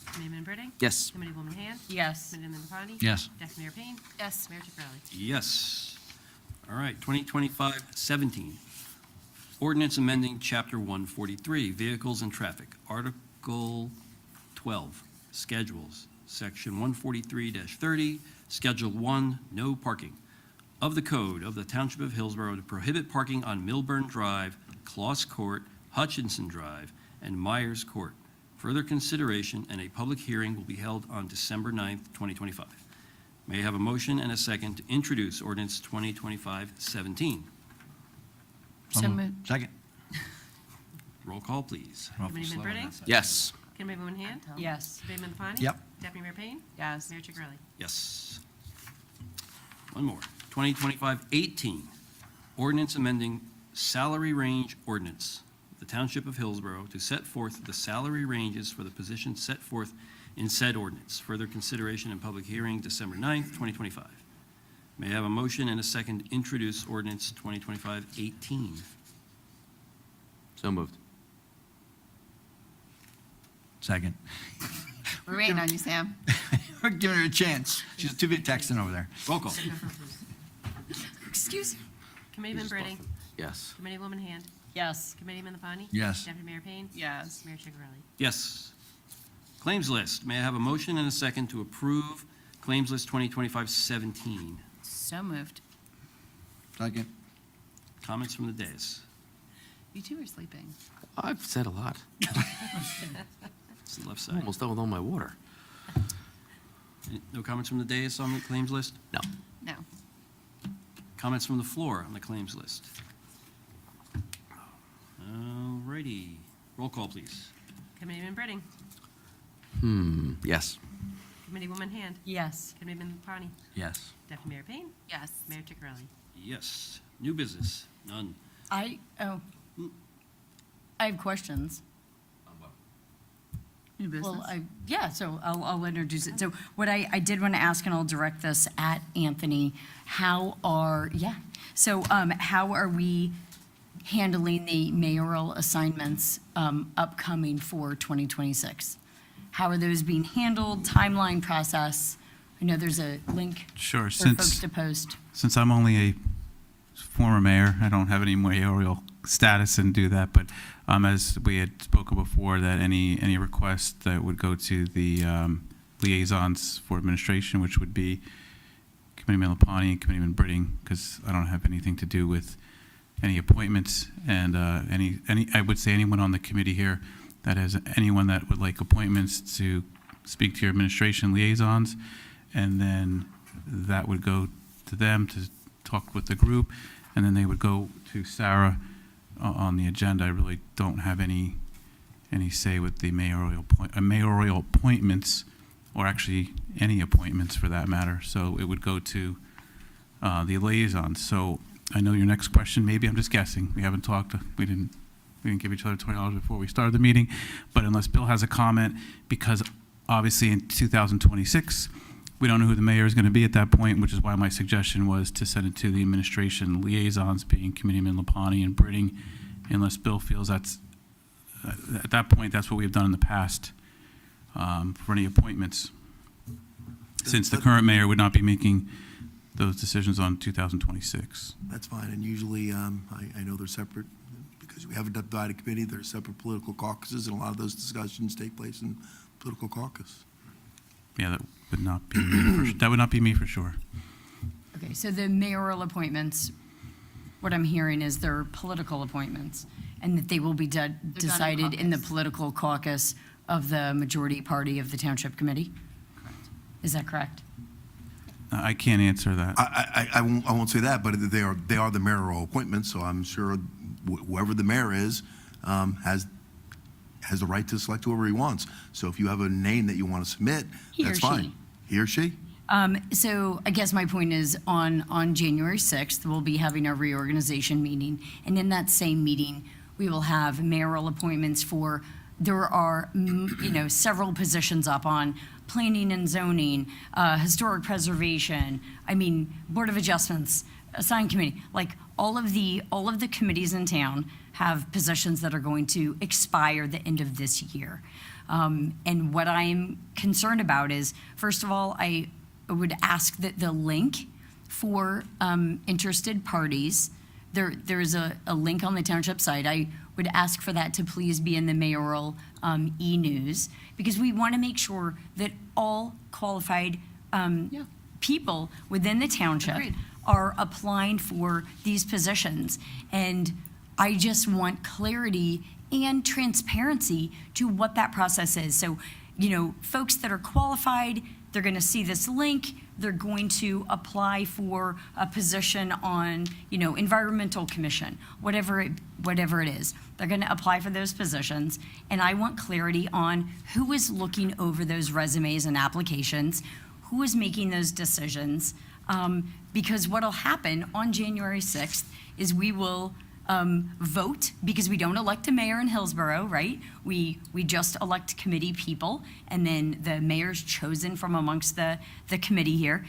Committeeman Britting? Yes. Committeewoman Hand? Yes. Committeeman Lapani? Yes. Deputy Mayor Payne? Yes. Mayor Chicarelli? Yes. All right, 2025-17. Ordinance amending Chapter 143, Vehicles and Traffic, Article 12, Schedules, Section 143-30, Schedule 1, No Parking, of the Code of the Township of Hillsborough to prohibit parking on Milburn Drive, Kloss Court, Hutchinson Drive, and Myers Court. Further consideration and a public hearing will be held on December 9th, 2025. May I have a motion and a second to introduce ordinance 2025-17? So moved. Second. Roll call, please. Committeeman Britting? Yes. Committeeman Hand? Yes. Committeeman Lapani? Yep. Deputy Mayor Payne? Yes. Mayor Chicarelli? Yes. One more. 2025-18, ordinance amending salary range ordinance of the Township of Hillsborough to set forth the salary ranges for the positions set forth in said ordinance. Further consideration and public hearing December 9th, 2025. May I have a motion and a second to introduce ordinance 2025-18? So moved. Second. We're waiting on you, Sam. We're giving her a chance. She's too busy texting over there. Roll call. Excuse me. Committeeman Britting? Yes. Committeewoman Hand? Yes. Committeeman Lapani? Yes. Deputy Mayor Payne? Yes. Mayor Chicarelli? Yes. Claims list. May I have a motion and a second to approve claims list 2025-17? So moved. Second. Comments from the dais? You two are sleeping. I've said a lot. It's the left I'm side. almost done with all my water. No comments from the dais on the claims list? No. No. Comments from the floor on the claims list? All righty. Roll call, please. Committeeman Britting? Yes. Committeewoman Hand? Yes. Committeeman Lapani? Yes. Deputy Mayor Payne? Yes. Mayor Chicarelli? Yes. New business? None. I have questions. New business. Well, so I'll introduce it. So what I did want to ask, and I'll direct this at Anthony, how are we handling the mayoral assignments upcoming for 2026? How are those being handled, timeline process? I know there's a link Sure. for folks to post. Since I'm only a former mayor, I don't have any mayoral status and do that, but as we had spoken before, that any request that would go to the liaisons for administration, which would be Committeeman Lapani and Committeeman Britting, because I don't have anything to do with any appointments, and I would say anyone on the committee here that has anyone that would like appointments to speak to your administration liaisons, and then that would go to them to talk with the group, and then they would go to Sarah on the agenda. I really don't have any say with the mayoral appointments, or actually any appointments for that matter. So it would go to the liaisons. So I know your next question, maybe I'm just guessing. We haven't talked, we didn't give each other $20 before we started the meeting, but unless Bill has a comment, because obviously in 2026, we don't know who the mayor is going to be at that point, which is why my suggestion was to send it to the administration liaisons, being Committeeman Lapani and Britting, unless Bill feels that's, at that point, that's what we've done in the past for any appointments, since the current mayor would not be making those decisions on 2026. That's fine, and usually, I know they're separate, because we have a divided committee, there are separate political caucuses, and a lot of those discussions take place in political caucus. Yeah, that would not be me that would not be me for sure. Okay, so the mayoral appointments, what I'm hearing is they're political appointments, and that they will be decided in the caucus. political caucus of the majority party of the Township Committee? Is that correct? I can't answer that. I won't say that, but they are the mayoral appointments, so I'm sure whoever the mayor is has the right to select whoever he wants. So if you have a name that you want to submit, He or that's fine. she. He or she? So I guess my point is on January 6th, we'll be having a reorganization meeting. And in that same meeting, we will have mayoral appointments for, there are, several positions up on planning and zoning, historic preservation, Board of Adjustments, assigned committee, like all of the committees in town have positions that are going to expire the end of this year. And what I'm concerned about is, first of all, I would ask that the link for interested parties, there's a link on the township site. I would ask for that to please be in the mayoral e-news, because we want to make sure that all qualified people within the township Agreed. are applying for these positions. And I just want clarity and transparency to what that process is. So, folks that are qualified, they're going to see this link, they're going to apply for a position on, environmental commission, whatever it is. They're going to apply for those positions, and I want clarity on who is looking over those resumes and applications, who is making those decisions, because what'll happen on January 6th is we will vote, because we don't elect a mayor in Hillsborough, right? We just elect committee people, and then the mayor's chosen from amongst the committee here.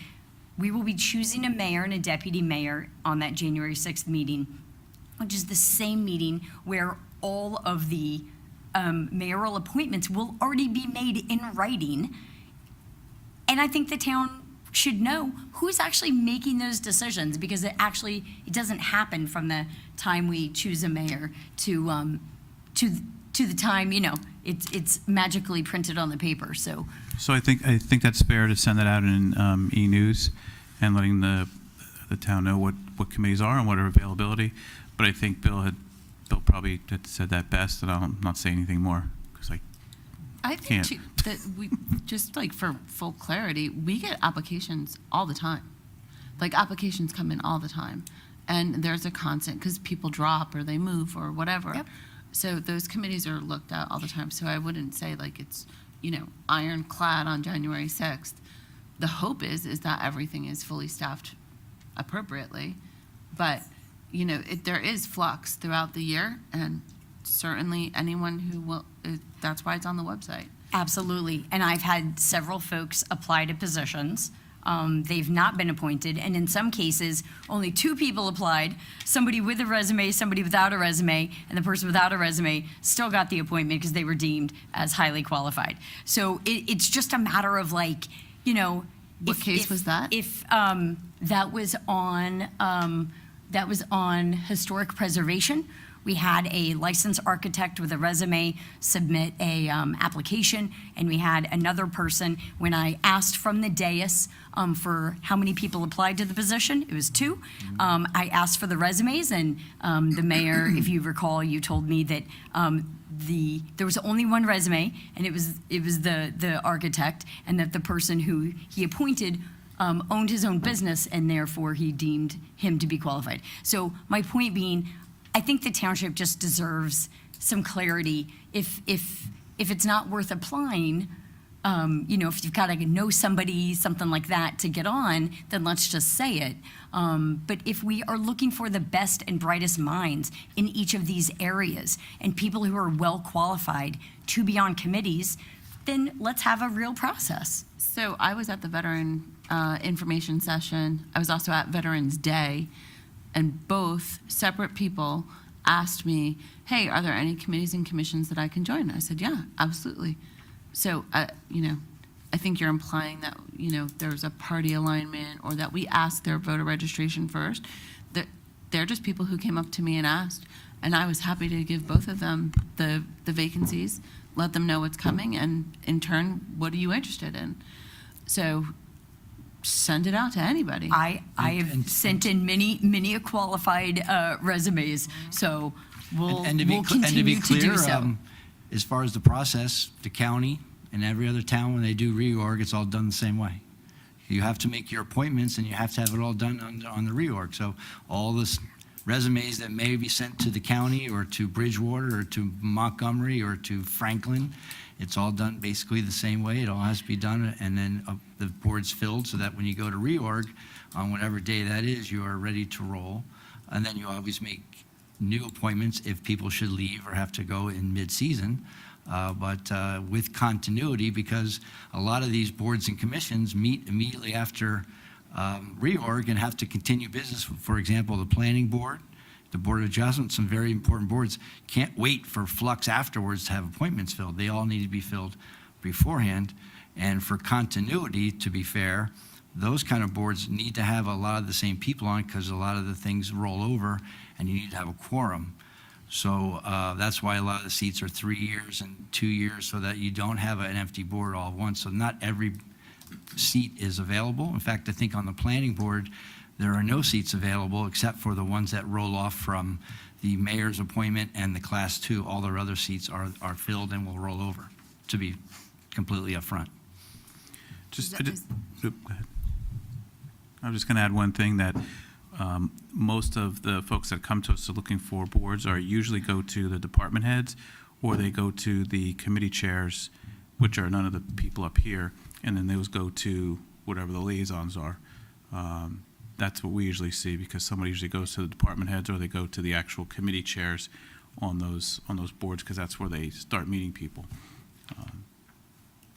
We will be choosing a mayor and a deputy mayor on that January 6th meeting, which is the same meeting where all of the mayoral appointments will already be made in writing. And I think the town should know who's actually making those decisions, because it doesn't happen from the time we choose a mayor to the time it's magically printed on the paper. So So I think that's fair to send that out in e-news and letting the town know what committees are and what are availability. But I think Bill probably had said that best, and I'll not say anything more because I think Can't. too, that we, just like for full clarity, we get applications all the time. Like applications come in all the time. And there's a constant, because people drop or they move or whatever. Yep. So those committees are looked at all the time. So I wouldn't say like it's, ironclad on January 6th. The hope is that everything is fully staffed appropriately. But, there is flux throughout the year, and certainly anyone who will, that's why it's on the website. absolutely. And I've had several folks apply to positions. They've not been appointed, and in some cases, only 2 people applied, somebody with a resume, somebody without a resume, and the person without a resume still got the appointment because they were deemed as highly qualified. So it's just a matter of What case was that? If that was on historic preservation. We had a licensed architect with a resume submit a application, and we had another person, when I asked from the dais for how many people applied to the position, it was 2. I asked for the resumes, and the mayor, if you recall, you told me that there was only 1 resume, and it was the architect, and that the person who he appointed owned his own business, and therefore he deemed him to be qualified. So my point being, I think the township just deserves some clarity. If it's not worth applying, if you've got to know somebody, something like that to get on, then let's just say it. But if we are looking for the best and brightest minds in each of these areas and people who are well qualified to be on committees, then let's have a real process. So I was at the veteran information session. I was also at Veterans Day, and both separate people asked me, hey, are there any committees and commissions that I can join? I said, yeah, absolutely. So, I think you're implying that, there's a party alignment or that we asked their voter registration first. They're just people who came up to me and asked, and I was happy to give both of them the vacancies, let them know what's coming, and in turn, what are you interested in? So send it out to anybody. I have sent in many qualified resumes, so we'll And to be continue to do clear, so. as far as the process, the county and every other town, when they do reorg, it's all done the same way. You have to make your appointments, and you have to have it all done on the reorg. So all this resumes that may be sent to the county or to Bridgewater or to Montgomery or to Franklin, it's all done basically the same way. It all has to be done, and then the board's filled so that when you go to reorg, on whatever day that is, you are ready to roll. And then you always make new appointments if people should leave or have to go in mid-season. But with continuity, because a lot of these boards and commissions meet immediately after reorg and have to continue business. For example, the planning board, the board of adjustment, some very important boards can't wait for flux afterwards to have appointments filled. They all need to be filled beforehand. And for continuity, to be fair, those kind of boards need to have a lot of the same people on because a lot of the things roll over and you need to have a quorum. So that's why a lot of the seats are 3 years and 2 years so that you don't have an empty board all at once. So not every seat is available. In fact, I think on the planning board, there are no seats available except for the ones that roll off from the mayor's appointment and the class 2. All their other seats are filled and will roll over, to be completely upfront. Go ahead. I'm just going to add one thing that most of the folks that come to us looking for boards are usually go to the department heads or they go to the committee chairs, which are none of the people up here, and then those go to whatever the liaisons are. That's what we usually see because somebody usually goes to the department heads or they go to the actual committee chairs on those boards because that's where they start meeting people.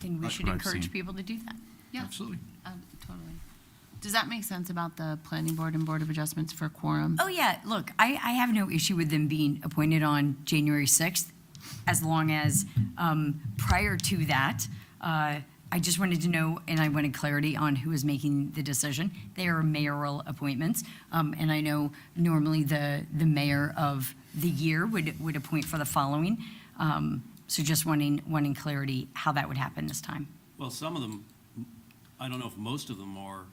And we That's should what I've encourage seen. people to do that. Yeah. Absolutely. Totally. Does that make sense about the planning board and board of adjustments for quorum? Oh, yeah, look, I have no issue with them being appointed on January 6th, as long as prior to that, I just wanted to know, and I wanted clarity on who is making the decision. They are mayoral appointments, and I know normally the mayor of the year would appoint for the following. So just wanting clarity how that would happen this time. Well, some of them, I don't know if most of them are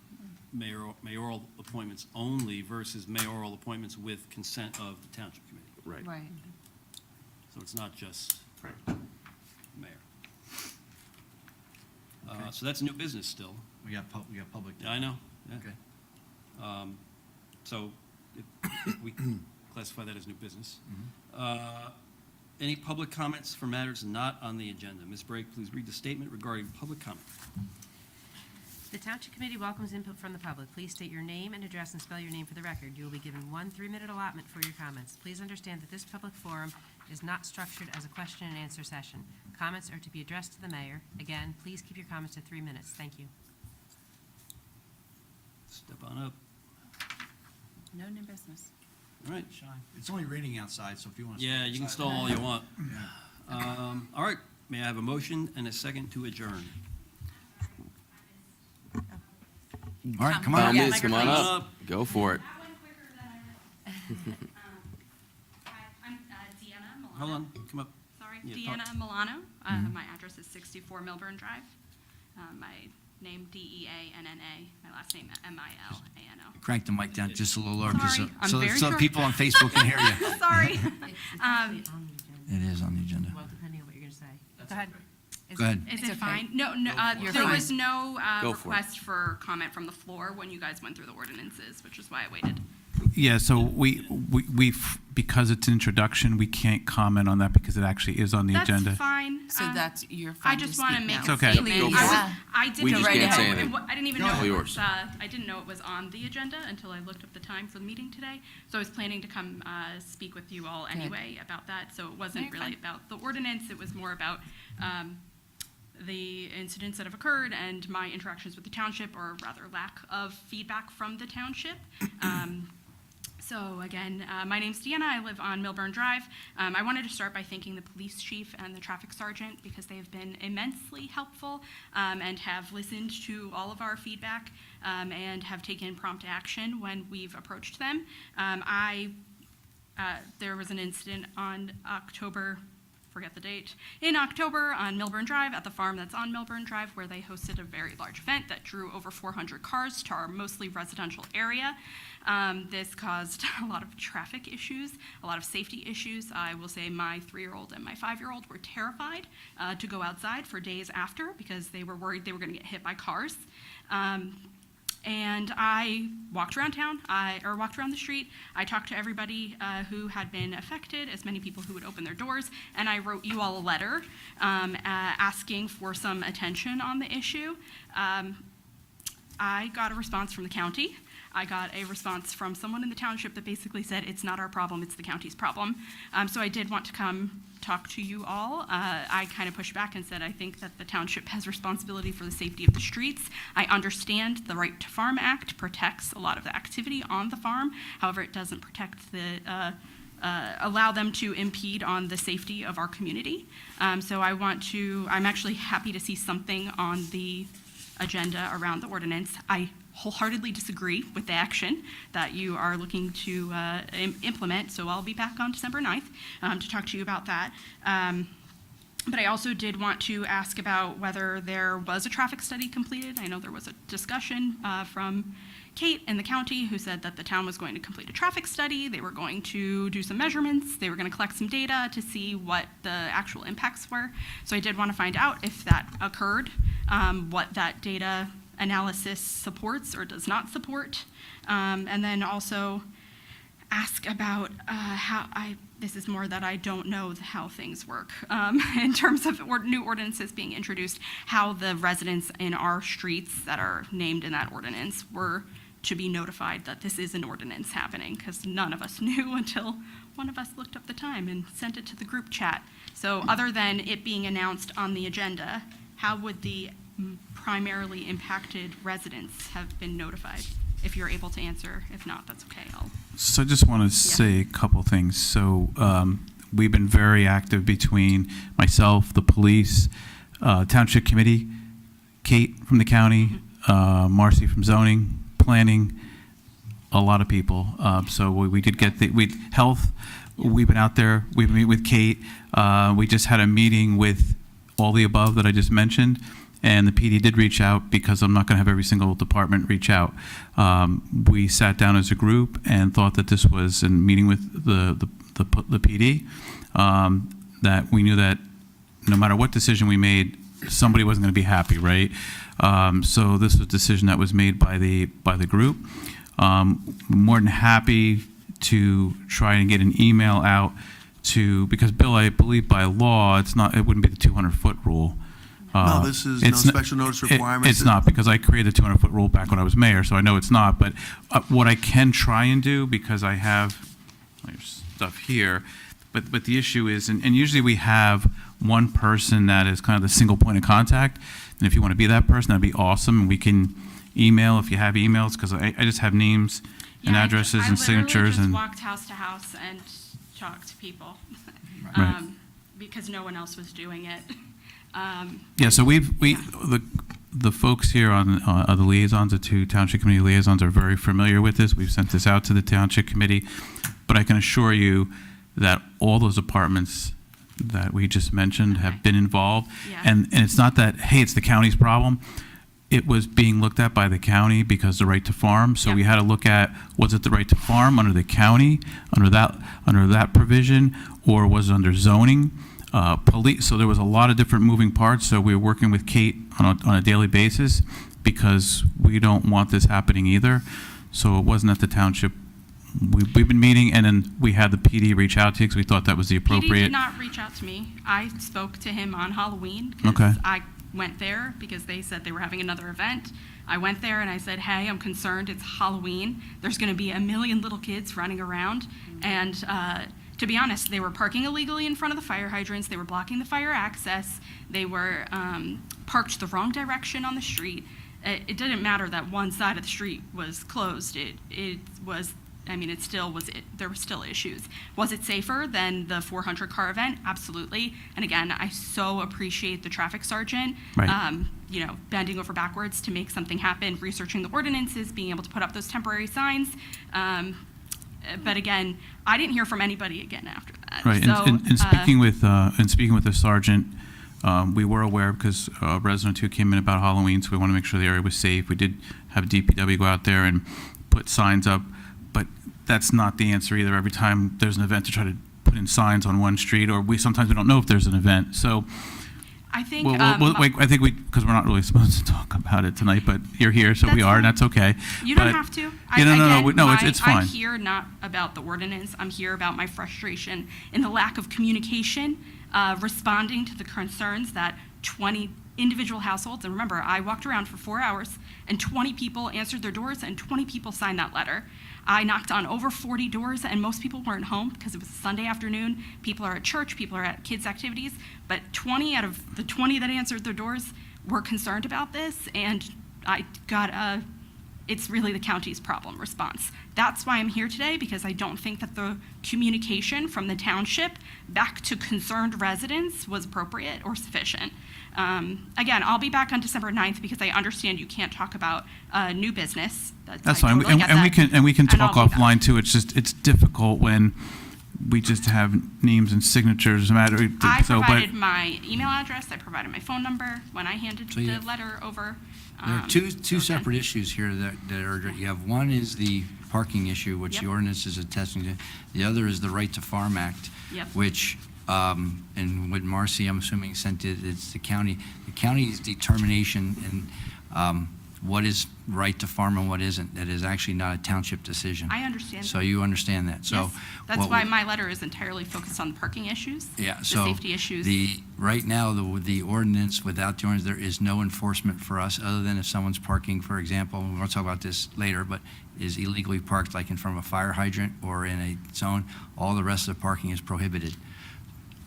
mayoral appointments only versus mayoral appointments with consent of the township committee. Right. So it's not just mayor. So that's new business still. We got public. Yeah, I know. Yeah. Okay. So if we classify that as new business. Any public comments for matters not on the agenda? Ms. Brake, please read the statement regarding public comment. The Township Committee welcomes input from the public. Please state your name and address and spell your name for the record. You will be given 1 3-minute allotment for your comments. Please understand that this public forum is not structured as a question and answer session. Comments are to be addressed to the mayor. Again, please keep your comments to 3 minutes. Thank you. Step on up. No new business. All right. It's only raining outside, so if you want to. Yeah, you can stall all you want. All right. May I have a motion and a second to adjourn? All right, come on. Liz, come on up. Go for it. I'm Deanna Milano. Hold on, come up. Sorry, Yeah, talk. Deanna Milano. My address is 64 Milburn Drive. My name Deanna. My last name Milano. Crank the mic down just a little lower Sorry, I'm so very short. people on Facebook can hear you. Sorry. It's actually on the agenda. It is on the agenda. Well, depending on what you're going to say. Go ahead. Go ahead. Is It's it okay. fine? No, You're there fine. was no Go for it. request for comment from the floor when you guys went through the ordinances, which is why I waited. Yeah, so we because it's an introduction, we can't comment on that because it actually is on the agenda. That's fine. So that's your. I just want to make It's a okay. statement. Go for it. I didn't We just know can't say it- anything. I didn't even Go know ahead. it Yours. was, I didn't know it was on the agenda until I looked up the time for the meeting today. So I was planning to come speak with you all anyway about that. So it wasn't you're really fine. about the ordinance. It was more about the incidents that have occurred and my interactions with the township, or rather lack of feedback from the township. So again, my name's Deanna. I live on Milburn Drive. I wanted to start by thanking the police chief and the traffic sergeant because they have been immensely helpful and have listened to all of our feedback and have taken prompt action when we've approached them. There was an incident on October forget the date, in October on Milburn Drive at the farm that's on Milburn Drive, where they hosted a very large event that drew over 400 cars to our mostly residential area. This caused a lot of traffic issues, a lot of safety issues. I will say my 3-year-old and my 5-year-old were terrified to go outside for days after because they were worried they were going to get hit by cars. And I walked around town, walked around the street. I talked to everybody who had been affected, as many people who would open their doors, and I wrote you all a letter asking for some attention on the issue. I got a response from the county. I got a response from someone in the township that basically said, it's not our problem, it's the county's problem. So I did want to come talk to you all. I kind of pushed back and said, I think that the township has responsibility for the safety of the streets. I understand the Right to Farm Act protects a lot of the activity on the farm. However, it doesn't protect allow them to impede on the safety of our community. So I'm actually happy to see something on the agenda around the ordinance. I wholeheartedly disagree with the action that you are looking to implement, so I'll be back on December 9th to talk to you about that. But I also did want to ask about whether there was a traffic study completed. I know there was a discussion from Kate in the county who said that the town was going to complete a traffic study. They were going to do some measurements. They were going to collect some data to see what the actual impacts were. So I did want to find out if that occurred, what that data analysis supports or does not support, and then also ask about this is more that I don't know how things work in terms of new ordinances being introduced, how the residents in our streets that are named in that ordinance were to be notified that this is an ordinance happening, because none of us knew until one of us looked up the time and sent it to the group chat. So other than it being announced on the agenda, how would the primarily impacted residents have been notified? If you're able to answer, if not, that's okay. So I just want to say a couple things. So we've been very active between myself, the police, Township Committee, Kate from the county, Marcy from zoning, planning, a lot of people. So we did get health. We've been out there. We've been meeting with Kate. We just had a meeting with all the above that I just mentioned. And the PD did reach out because I'm not going to have every single department reach out. We sat down as a group and thought that this was in meeting with the PD, that we knew that no matter what decision we made, somebody wasn't going to be happy, right? So this was a decision that was made by the group. More than happy to try and get an email out because Bill, I believe by law, it wouldn't be the 200-foot rule. No, this is no special notice requirements. It's not, because I created the 200-foot rule back when I was mayor, so I know it's not. But what I can try and do, because I have stuff here, but the issue is, and usually we have one person that is kind of the single point of contact, and if you want to be that person, that'd be awesome. And we can email if you have emails, because I just have names and addresses and signatures. I literally just walked house to house and talked to people because no one else was doing it. Yeah, so the folks here on the liaisons, the two Township Committee liaisons are very familiar with this. We've sent this out to the Township Committee, but I can assure you that all those departments that we just mentioned have been involved. Yeah. And it's not that, hey, it's the county's problem. It was being looked at by the county because the right to farm. So we had to look at, was it the right to farm under the county, under that provision, or was it under zoning? Police, so there was a lot of different moving parts. So we were working with Kate on a daily basis because we don't want this happening either. So it wasn't at the township. We've been meeting, and then we had the PD reach out to you because we thought that was the appropriate. PD did not reach out to me. I spoke to him on Halloween. Okay. I went there because they said they were having another event. I went there and I said, hey, I'm concerned. It's Halloween. There's going to be 1 million little kids running around. And to be honest, they were parking illegally in front of the fire hydrants. They were blocking the fire access. They were parked the wrong direction on the street. It didn't matter that one side of the street was closed. It was, I mean, there were still issues. Was it safer than the 400 car event? Absolutely. And again, I so appreciate the traffic sergeant, Right. Bending over backwards to make something happen, researching the ordinances, being able to put up those temporary signs. But again, I didn't hear from anybody again after that. Right, So, and speaking with the sergeant, we were aware because a resident who came in about Halloween, so we want to make sure the area was safe. We did have DPW go out there and put signs up, but that's not the answer either. Every time there's an event to try to put in signs on one street, or sometimes we don't know if there's an event. So I think wait, I think because we're not really supposed to talk about it tonight, but you're here, so we are, and that's okay. you don't have to. It's fine. I'm here not about the ordinance. I'm here about my frustration in the lack of communication, responding to the concerns that 20 individual households, and remember, I walked around for 4 hours, and 20 people answered their doors, and 20 people signed that letter. I knocked on over 40 doors, and most people weren't home because it was a Sunday afternoon. People are at church, people are at kids' activities, but 20 out of the 20 that answered their doors were concerned about this, and I got it's really the county's problem response. That's why I'm here today, because I don't think that the communication from the township back to concerned residents was appropriate or sufficient. Again, I'll be back on December 9th because I understand you can't talk about new business. That's fine, and we can talk offline too. It's difficult when we just have names and signatures. I provided my email address. I provided my phone number when I handed the letter over. There are two separate issues here that are, you have one is the parking issue, which the ordinance is attesting to. The other is the Right to Farm Act, which, and what Marcy, I'm assuming, sent it's the county. The county's determination in what is right to farm and what isn't. That is actually not a township decision. I understand. So you understand that. So yes, that's why my letter is entirely focused on the parking issues, the so safety issues. Right now, the ordinance, without the ordinance, there is no enforcement for us other than if someone's parking, for example, and we're going to talk about this later, but is illegally parked like in front of a fire hydrant or in a zone. All the rest of the parking is prohibited,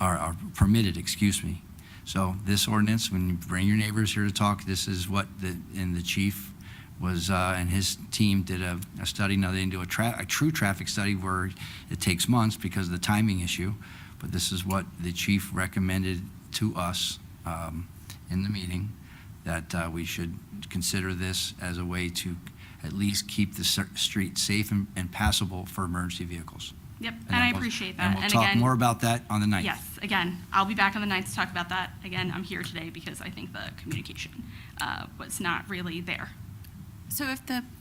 or permitted, excuse me. So this ordinance, when you bring your neighbors here to talk, this is what the chief was, and his team did a study. Now, they didn't do a true traffic study where it takes months because of the timing issue, but this is what the chief recommended to us in the meeting, that we should consider this as a way to at least keep the street safe and passable for emergency vehicles. Yep, and I appreciate that. And we'll talk more about that on the 9th. Yes, again, I'll be back on the 9th to talk about that. Again, I'm here today because I think the communication was not really there. So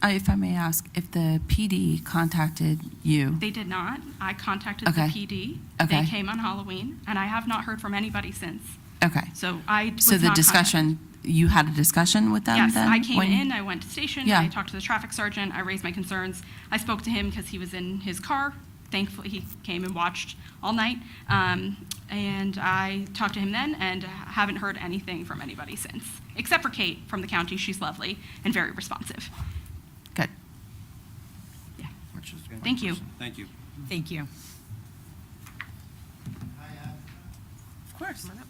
if I may ask, if the PD contacted you? They did not. I contacted the PD. Okay. They came on Halloween, and I have not heard from anybody since. Okay. So I was So the not discussion, you had a discussion with them yes, then? I came in, I went to station, Yeah. I talked to the traffic sergeant, I raised my concerns. I spoke to him because he was in his car. Thankfully, he came and watched all night. And I talked to him then and haven't heard anything from anybody since, except for Kate from the county. She's lovely and very responsive. Good. Yeah. Thank you. Thank you. Thank you. Of course. Come on up.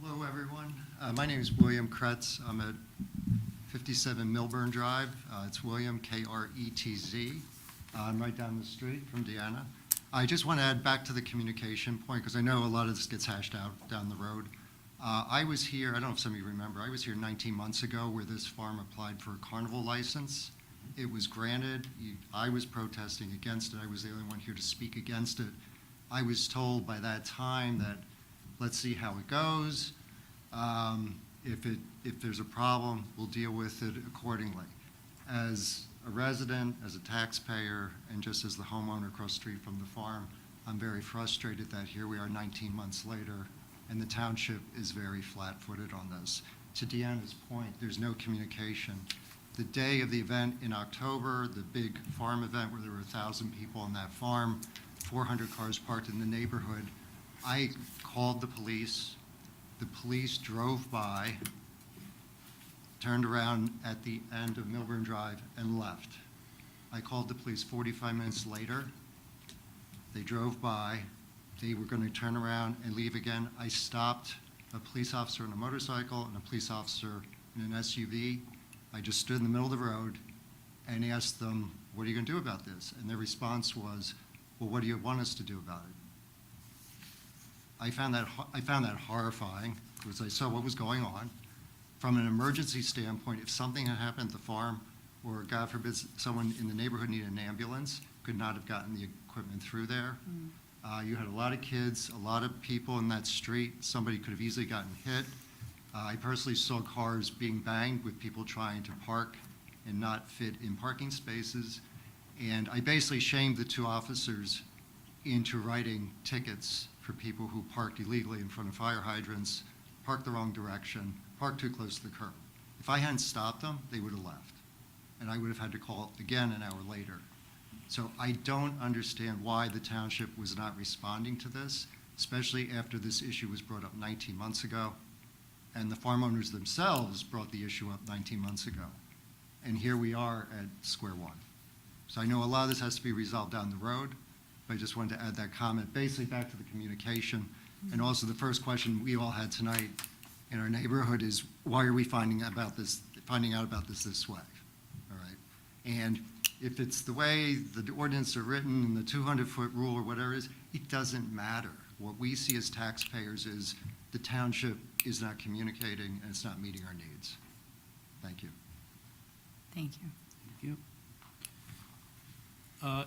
Hello, everyone. My name is William Kretz. I'm at 57 Milburn Drive. It's William, K-R-E-T-Z. I'm right down the street from Deanna. I just want to add back to the communication point, because I know a lot of this gets hashed out down the road. I was here, I don't know if some of you remember, I was here 19 months ago where this farm applied for a carnival license. It was granted. I was protesting against it. I was the only one here to speak against it. I was told by that time that let's see how it goes. If there's a problem, we'll deal with it accordingly. As a resident, as a taxpayer, and just as the homeowner across the street from the farm, I'm very frustrated that here we are 19 months later, and the township is very flat-footed on this. To Deanna's point, there's no communication. The day of the event in October, the big farm event where there were 1,000 people on that farm, 400 cars parked in the neighborhood, I called the police. The police drove by, turned around at the end of Milburn Drive, and left. I called the police 45 minutes later. They drove by. They were going to turn around and leave again. I stopped a police officer on a motorcycle and a police officer in an SUV. I just stood in the middle of the road and asked them, what are you going to do about this? And their response was, well, what do you want us to do about it? I found that horrifying. because I saw what was going on. From an emergency standpoint, if something had happened at the farm, or God forbid, someone in the neighborhood needed an ambulance, could not have gotten the equipment through there. You had a lot of kids, a lot of people in that street. Somebody could have easily gotten hit. I personally saw cars being banged with people trying to park and not fit in parking spaces. And I basically shamed the two officers into writing tickets for people who parked illegally in front of fire hydrants, parked the wrong direction, parked too close to the curb. If I hadn't stopped them, they would have left. And I would have had to call again an hour later. So I don't understand why the township was not responding to this, especially after this issue was brought up 19 months ago. And the farm owners themselves brought the issue up 19 months ago. And here we are at square one. So I know a lot of this has to be resolved down the road, but I just wanted to add that comment, basically back to the communication. And also the first question we all had tonight in our neighborhood is, why are we finding out about this this way? All right. And if it's the way the ordinance are written and the 200-foot rule or whatever it is, it doesn't matter. What we see as taxpayers is the township is not communicating and it's not meeting our needs. Thank you. Thank you. Thank you.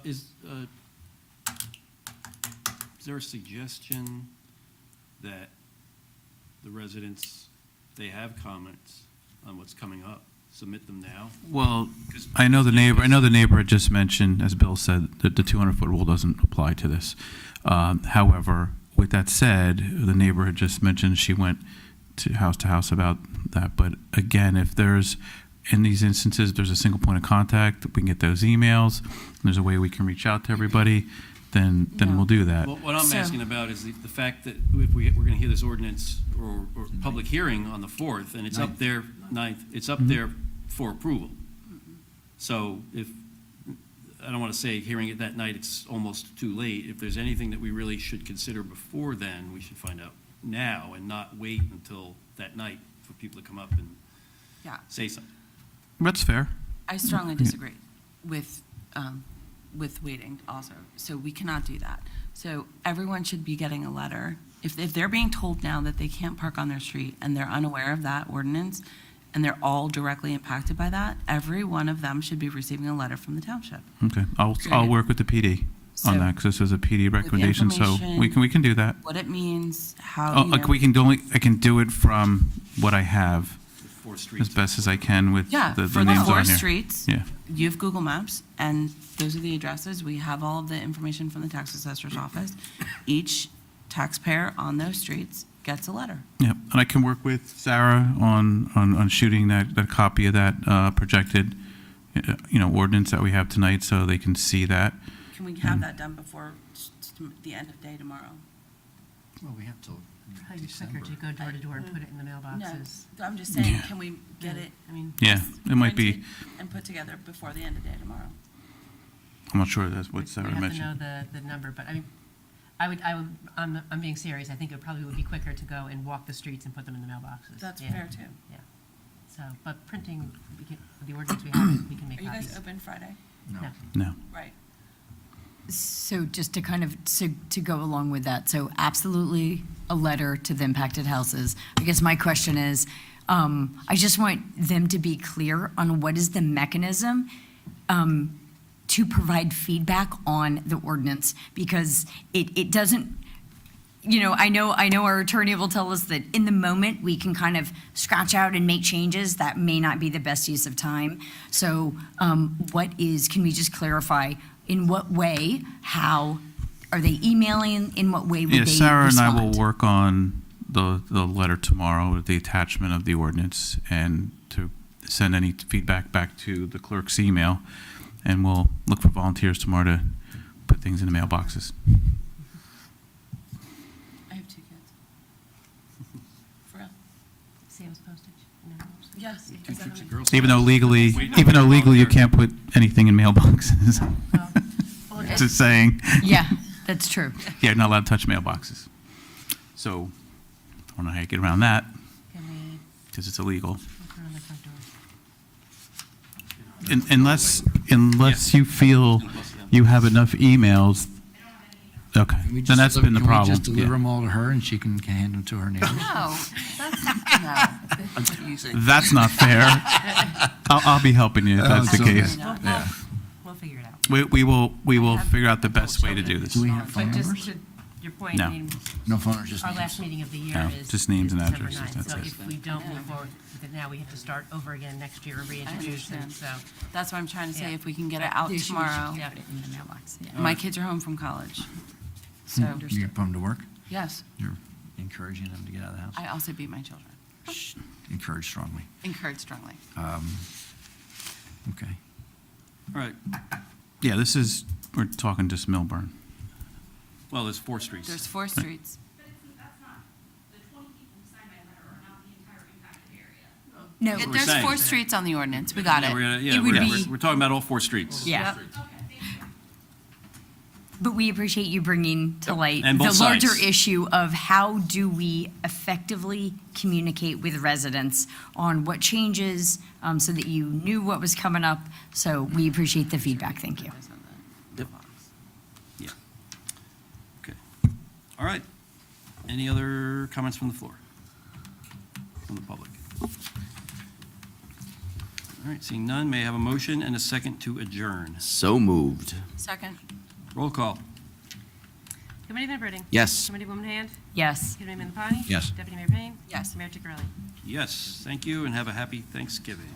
Is there a suggestion that the residents, they have comments on what's coming up, submit them now? Well, I know the neighbor had just mentioned, as Bill said, that the 200-foot rule doesn't apply to this. However, with that said, the neighbor had just mentioned she went to house about that. But again, if there's, in these instances, there's a single point of contact, we can get those emails, there's a way we can reach out to everybody, then we'll do that. Well, what I'm asking about is the fact that if we're going to hear this ordinance or public hearing on the 4th, and it's up there, 9th, it's up there for approval. So if, I don't want to say hearing it that night, it's almost too late. If there's anything that we really should consider before then, we should find out now and not wait until that night for people to come up and say something. That's fair. I strongly disagree with waiting also. So we cannot do that. So everyone should be getting a letter. If they're being told now that they can't park on their street and they're unaware of that ordinance and they're all directly impacted by that, every one of them should be receiving a letter from the township. Okay, I'll work with the PD on that, because this is a PD recommendation, so we can do that. What it means, how I can do it from what I have as best as I can with the names on here. for the 4 streets, Yeah. you have Google Maps, and those are the addresses. We have all of the information from the tax assessor's office. Each taxpayer on those streets gets a letter. Yeah, and I can work with Sarah on shooting that copy of that projected, ordinance that we have tonight, so they can see that. Can we have that done before the end of day tomorrow? Well, we have to. Probably quicker to go door to door and put it in the mailboxes. No, I'm just saying, can we get it? I mean, Yeah, it might be. printed and put together before the end of day tomorrow. I'm not sure that's what Sarah We have to mentioned. know the number, but I mean, I'm being serious. I think it probably would be quicker to go and walk the streets and put them in the mailboxes. That's Yeah. fair too. Yeah. So, but printing, the ordinance we have, we can make Are you copies. guys open Friday? No. Right. So just to kind of, to go along with that, so absolutely a letter to the impacted houses. I guess my question is, I just want them to be clear on what is the mechanism to provide feedback on the ordinance, because it doesn't, I know our attorney will tell us that in the moment, we can kind of scratch out and make changes. That may not be the best use of time. So can we just clarify, in what way, how, are they emailing, in what way would they respond? Sarah and I will work on the letter tomorrow with the attachment of the ordinance and to send any feedback back to the clerk's email. And we'll look for volunteers tomorrow to put things in the mailboxes. I have 2 kids. For real. Sam's postage? No. Yes. Even though legally you can't put anything in mailboxes. Just saying. Yeah, that's true. Yeah, you're not allowed to touch mailboxes. So, I don't know how you get around that, because it's illegal. Unless you feel you have enough emails Okay, Can we then that's been the can we problem. just deliver Yeah. them all to her and she can hand them to her neighbors? No, that's, no. That's not fair. I'll be helping you if that's the it's okay. case. Yeah. We'll figure it out. We will figure out the best way to do this. Do we have phone But just numbers? to your point, No. I mean, No phone numbers, just our names. last meeting of the year No, is just names is and December addresses, 9th. that's So it. if we don't move forward with it now, we have to start over again next year and reintroduce it, understand. so. That's why I'm trying to say Yeah. if we can get it The out issue is you tomorrow. can't put it in the mailbox. Yeah. My kids are home from college. So, You put them to work? yes, You're encouraging them to get out of the house? I also beat my children. Encourage strongly. Encourage strongly. Okay. All right, Yeah, we're talking just Millburn. well, there's 4 streets. There's 4 streets. No, we're There's saying. 4 streets on the ordinance. We got Yeah, it. we're gonna- yeah, It would we're- be- we're talking about all 4 streets. yeah. But we appreciate you bringing to light And the both larger sides. issue of how do we effectively communicate with residents on what changes, so that you knew what was coming up. So we appreciate the feedback. Thank you. Yeah. Okay. All right. Any other comments from the floor? From the public? All right, seeing none, may I have a motion and a second to adjourn? So moved. Second. Roll call. Committeeman Britting? Yes. Committeewoman Hand? Yes. Committeeman Lapani? Yes. Deputy Mayor Payne? Yes. Mayor Ticarelli? Yes, thank you, and have a happy Thanksgiving.